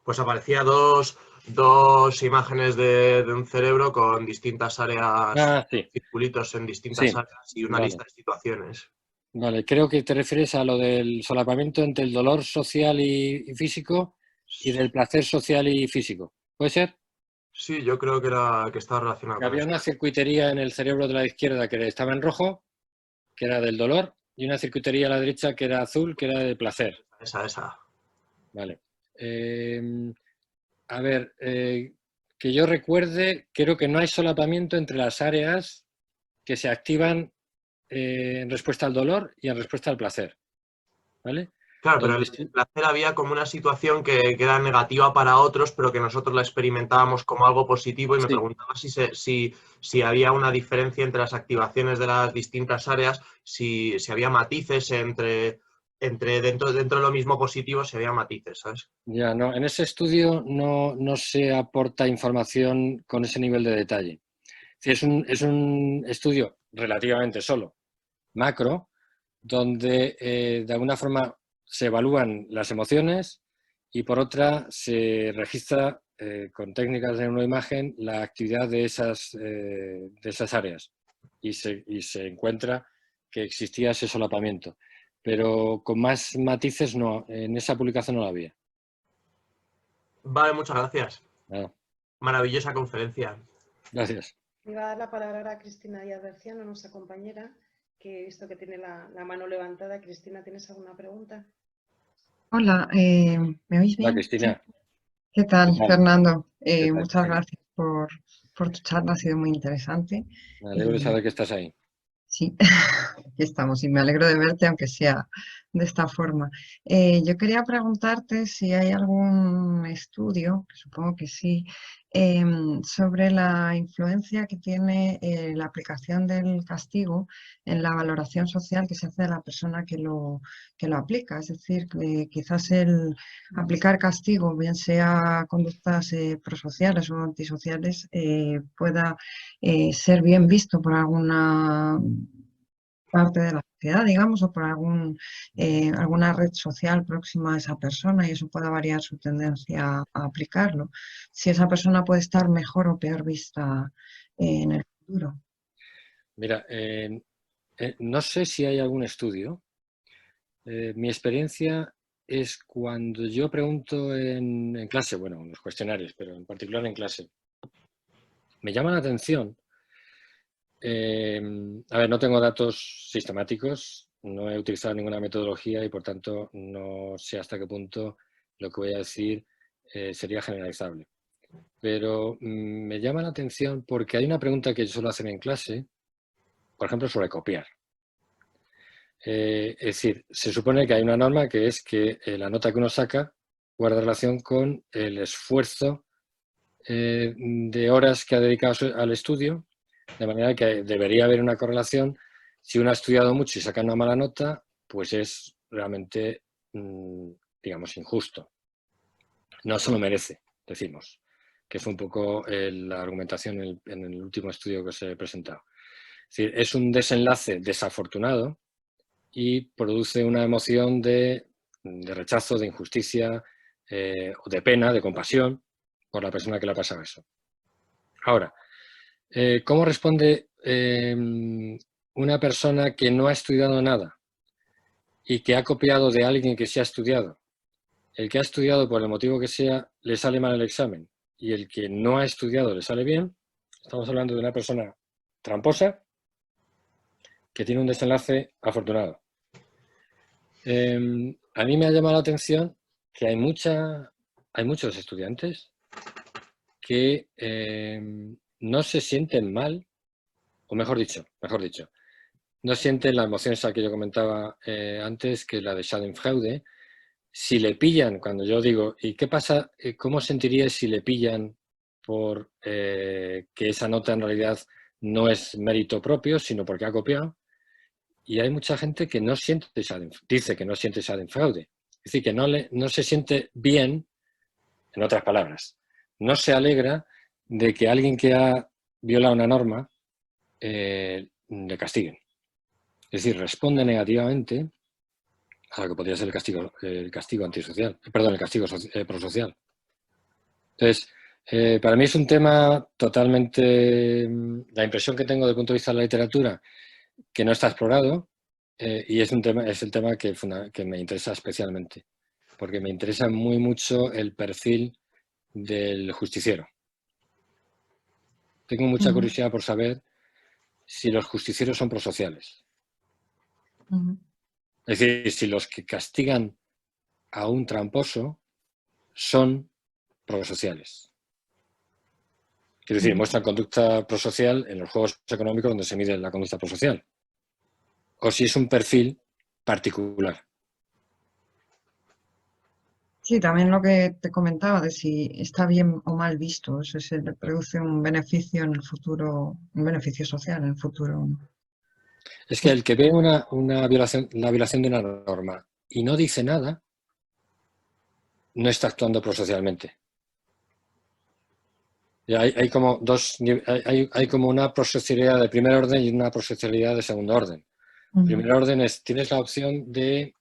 Pues aparecía dos imágenes de un cerebro con distintas áreas, Sí. circulitos en distintas Sí. áreas y una lista de situaciones. Vale, creo que te refieres a lo del solapamiento entre el dolor social y físico y del placer social y físico. ¿Puede ser? Sí, yo creo que estaba relacionado Que con había eso. una circuitería en el cerebro de la izquierda que estaba en rojo, que era del dolor, y una circuitería a la derecha que era azul, que era del placer. Esa. Vale. A ver, que yo recuerde, creo que no hay solapamiento entre las áreas que se activan en respuesta al dolor y en respuesta al placer. ¿Vale? Claro, pero Donde el placer había como una situación que era negativa para otros, pero que nosotros la experimentábamos como algo positivo y me preguntaba si había una diferencia entre las activaciones de las distintas áreas, si había matices dentro de lo mismo positivo, si había matices, ¿sabes? Ya, no, en ese estudio no se aporta información con ese nivel de detalle. Es un estudio relativamente solo, macro, donde de alguna forma se evalúan las emociones y por otra se registra con técnicas de neuroimagen la actividad de esas áreas y se encuentra que existía ese solapamiento. Pero con más matices no, en esa publicación no la había. Vale, muchas gracias. Nada. Maravillosa conferencia. Gracias. Iba a dar la palabra ahora a Cristina Díaz Berciano, nuestra compañera, que he visto que tiene la mano levantada. Cristina, ¿tienes alguna pregunta? Hola, ¿me oís bien? Hola, Cristina. ¿Qué tal, ¿Qué tal? Fernando? ¿Qué tal, Muchas Cristina? gracias por tu charla, ha sido muy interesante. Me alegro de saber que estás ahí. Sí, aquí estamos y me alegro de verte, aunque sea de esta forma. Yo quería preguntarte si hay algún estudio, que supongo que sí, sobre la influencia que tiene la aplicación del castigo en la valoración social que se hace de la persona que lo aplica. Es decir, que quizás el aplicar castigo, bien sea conductas prosociales o antisociales, pueda ser bien visto por alguna parte de la sociedad, digamos, o por alguna red social próxima a esa persona y eso pueda variar su tendencia a aplicarlo. Si esa persona puede estar mejor o peor vista en el futuro. Mira, no sé si hay algún estudio. Mi experiencia es cuando yo pregunto en clase, bueno, en los cuestionarios, pero en particular en clase, me llama la atención. A ver, no tengo datos sistemáticos, no he utilizado ninguna metodología y por tanto no sé hasta qué punto lo que voy a decir sería generalizable. Pero me llama la atención porque hay una pregunta que yo suelo hacer en clase, por ejemplo, sobre copiar. Es decir, se supone que hay una norma que es que la nota que uno saca guarda relación con el esfuerzo de horas que ha dedicado al estudio, de manera que debería haber una correlación. Si uno ha estudiado mucho y saca una mala nota, pues es realmente, digamos, injusto. No se lo merece, decimos, que fue un poco la argumentación en el último estudio que os he presentado. Es decir, es un desenlace desafortunado y produce una emoción de rechazo, de injusticia, o de pena, de compasión por la persona que le ha pasado eso. Ahora, ¿cómo responde una persona que no ha estudiado nada y que ha copiado de alguien que sí ha estudiado? El que ha estudiado, por el motivo que sea, le sale mal el examen y el que no ha estudiado le sale bien. Estamos hablando de una persona tramposa que tiene un desenlace afortunado. A mí me ha llamado la atención que hay muchos estudiantes que no se sienten mal, o mejor dicho, no sienten la emoción esa que yo comentaba antes, que la de Schadenfreude. Si le pillan, cuando yo digo, ¿y qué pasa? ¿Cómo sentirías si le pillan por que esa nota en realidad no es mérito propio, sino porque ha copiado? Y hay mucha gente que no siente dice que no siente Schadenfreude. Es decir, que no se siente bien, en otras palabras, no se alegra de que alguien que ha violado una norma le castiguen. Es Es decir, responde negativamente a lo que podría ser el castigo antisocial, perdón, el castigo prosocial. Entonces, para mí es un tema totalmente, la impresión que tengo desde el punto de vista de la literatura, que no está explorado, y es el tema que me interesa especialmente, porque me interesa muy mucho el perfil del justiciero. Tengo mucha curiosidad por saber si los justicieros son prosociales. Es decir, si los que castigan a un tramposo son prosociales. Quiero decir, muestran conducta prosocial en los juegos económicos donde se mide la conducta prosocial. O si es un perfil particular. Sí, también lo que te comentaba de si está bien o mal visto, eso se le produce un beneficio en el futuro, un beneficio social en el futuro. Es que el que ve la violación de una norma y no dice nada, no está actuando prosocialmente. Y hay como hay como una prosocialidad de primer orden y una prosocialidad de segundo orden. Primer orden es, tienes la opción de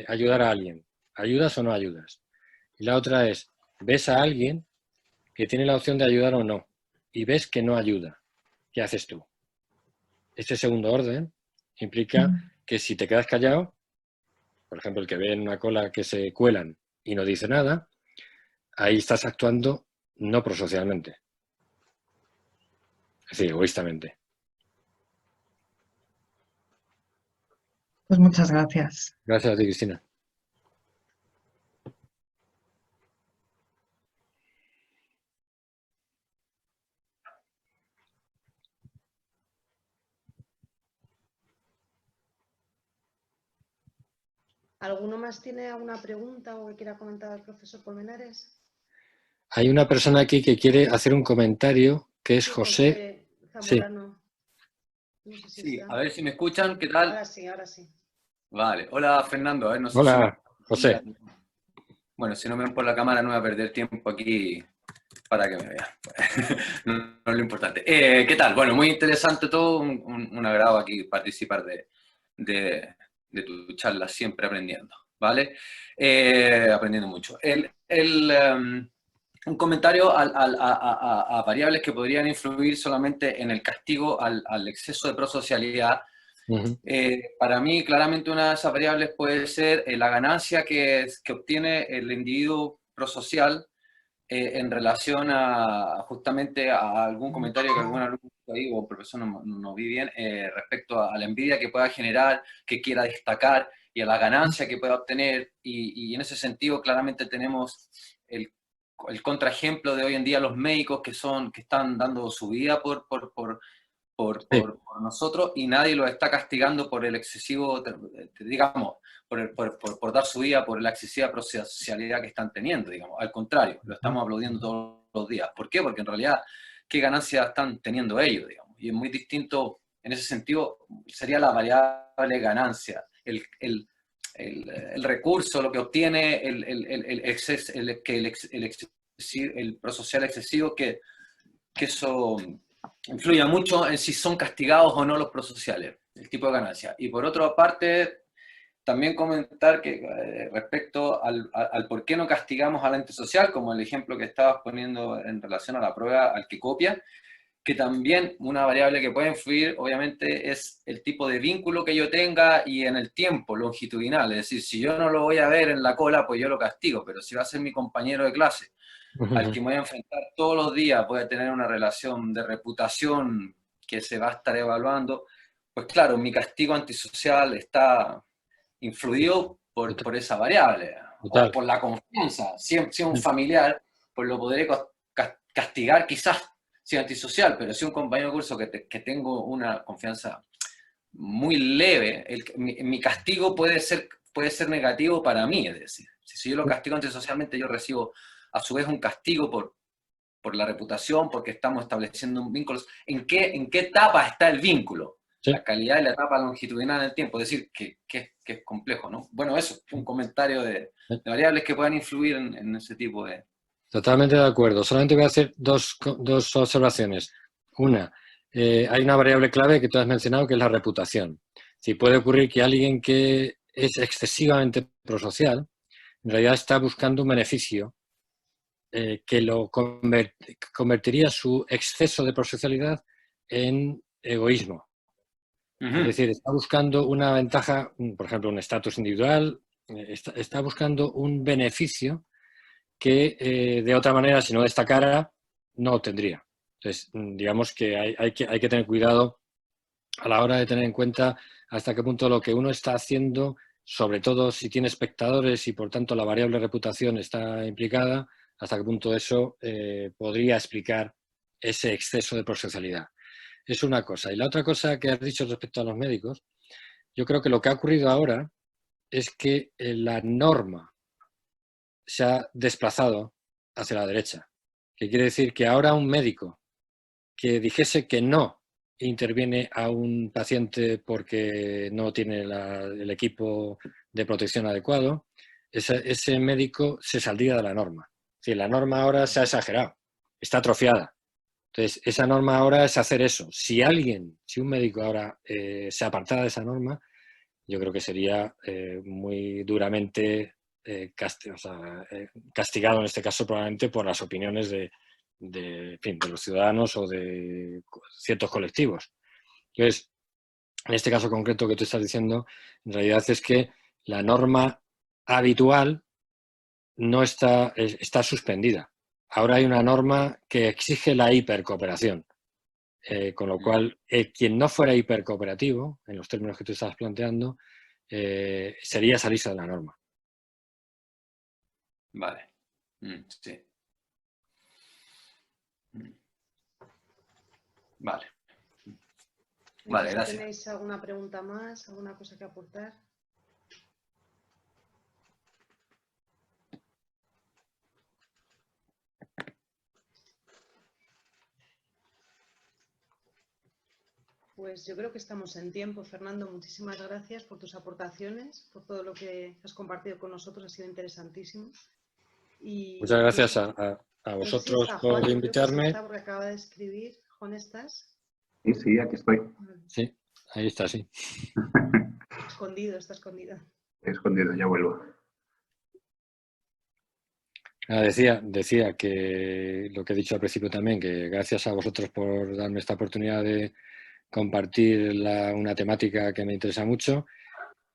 ayudar a alguien. ¿Ayudas o no ayudas? Y la otra es, ves a alguien que tiene la opción de ayudar o no, y ves que no ayuda. ¿Qué haces tú? Este segundo orden implica que si te quedas callado, por ejemplo, el que ve en una cola que se cuelan y no dice nada, ahí estás actuando no prosocialmente. Es decir, egoístamente. Pues muchas gracias. Gracias a ti, Cristina. ¿Alguno más tiene alguna pregunta o que quiera comentar al profesor Colmenares? Hay una persona aquí que quiere hacer un comentario, que es Sí, José. Zamorano. No sé si Sí, está. a ver si me escuchan, ¿qué tal? Ahora sí, ahora sí. Vale, hola Fernando, a ver, no sé Hola, si José. Bueno, si no me ven por la cámara no voy a perder tiempo aquí para que me vean. No es lo importante. ¿Qué tal? Bueno, muy interesante todo, un agrado aquí participar de tu charla, siempre aprendiendo, ¿vale? Aprendiendo mucho. Un comentario a variables que podrían influir solamente en el castigo al exceso de prosocialidad. Para mí, claramente una de esas variables puede ser la ganancia que obtiene el individuo prosocial en relación justamente a algún comentario que algún alumno ahí, o profesor no vi bien, respecto a la envidia que pueda generar, que quiera destacar, y a la ganancia que pueda obtener, y en ese sentido claramente tenemos el contraejemplo de hoy en día los médicos que están dando su vida por nosotros, y nadie los está castigando por el excesivo, digamos, por dar su vida, por la excesiva prosocialidad que están teniendo, digamos. Al contrario, lo estamos aplaudiendo todos los días. ¿Por qué? Porque en realidad, ¿qué ganancias están teniendo ellos, digamos? Y es muy distinto, en ese sentido, sería la variable ganancia, el recurso, lo que obtiene el prosocial excesivo, que eso influye mucho en si son castigados o no los prosociales, el tipo de ganancia. Y por otra parte, también comentar que respecto al por qué no castigamos al antisocial, como el ejemplo que estabas poniendo en relación a la prueba al que copia, que también una variable que puede influir, obviamente, es el tipo de vínculo que yo tenga y en el tiempo longitudinal. Es decir, si yo no lo voy a ver en la cola, pues yo lo castigo, pero si va a ser mi compañero de clase, al que me voy a enfrentar todos los días, voy a tener una relación de reputación que se va a estar evaluando, pues claro, mi castigo antisocial está influido por esa variable, o por la confianza. Si es un familiar, pues lo podré castigar quizás si es antisocial, pero si un compañero de curso que tengo una confianza muy leve, mi castigo puede ser negativo para mí, es decir, si yo lo castigo antisocialmente, yo recibo a su vez un castigo por la reputación, porque estamos estableciendo un vínculo. ¿En qué etapa está el vínculo? Sí. La calidad de la etapa longitudinal en el tiempo, es decir, que es complejo, ¿no? Bueno, eso, un comentario de variables que puedan influir en ese tipo de... Totalmente de acuerdo. Solamente voy a hacer dos observaciones. Una, hay una variable clave que tú has mencionado, que es la reputación. Sí, puede ocurrir que alguien que es excesivamente prosocial, en realidad está buscando un beneficio que lo convertiría su exceso de prosocialidad en egoísmo. Es decir, está buscando una ventaja, por ejemplo, un estatus individual, está buscando un beneficio que de otra manera, si no destacara, no obtendría. Entonces, digamos que hay que tener cuidado a la hora de tener en cuenta hasta qué punto lo que uno está haciendo, sobre todo si tiene espectadores y por tanto la variable reputación está implicada, hasta qué punto eso podría explicar ese exceso de prosocialidad. Es una cosa. Y la otra cosa que has dicho respecto a los médicos, yo creo que lo que ha ocurrido ahora es que la norma se ha desplazado hacia la derecha. Que quiere decir que ahora un médico que dijese que no interviene a un paciente porque no tiene el equipo de protección adecuado, ese médico se saldría de la norma. Es decir, la norma ahora se ha exagerado, está atrofiada. Entonces, esa norma ahora es hacer eso. Si un médico ahora se apartara de esa norma, yo creo que sería muy duramente castigado en este caso probablemente por las opiniones de los ciudadanos o de ciertos colectivos. Entonces, en este caso concreto que tú estás diciendo, en realidad es que la norma habitual no está suspendida. Ahora hay una norma que exige la hipercooperación, con lo cual quien no fuera hipercooperativo, en los términos que tú estabas planteando, sería salirse de la norma. Vale. Sí. Vale. Vale, gracias. ¿Tenéis alguna pregunta más? ¿Alguna cosa que aportar? Pues yo creo que estamos en tiempo. Fernando, muchísimas gracias por tus aportaciones, por todo lo que has compartido con nosotros, ha sido interesantísimo. Y muchas gracias a vosotros por invitarme. Juan, porque acaba de escribir. Juan, ¿estás? Sí, aquí estoy. Sí, ahí está, sí. Escondido, está escondido. Escondido, ya vuelvo. Decía que lo que he dicho al principio también, que gracias a vosotros por darme esta oportunidad de compartir una temática que me interesa mucho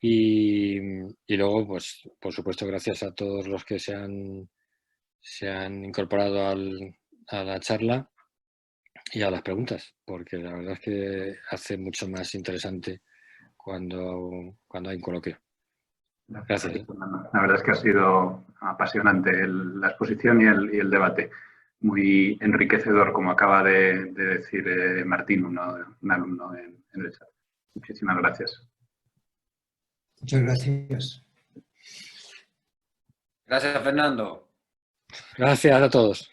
y luego, pues, por supuesto, gracias a todos los que se han incorporado a la charla y a las preguntas, porque la verdad es que hace mucho más interesante cuando hay un coloquio. Gracias. La verdad es que ha sido apasionante la exposición y el debate. Muy enriquecedor, como acaba de decir Martín, un alumno en el chat. Muchísimas gracias. Muchas gracias. Gracias, Fernando. Gracias a todos.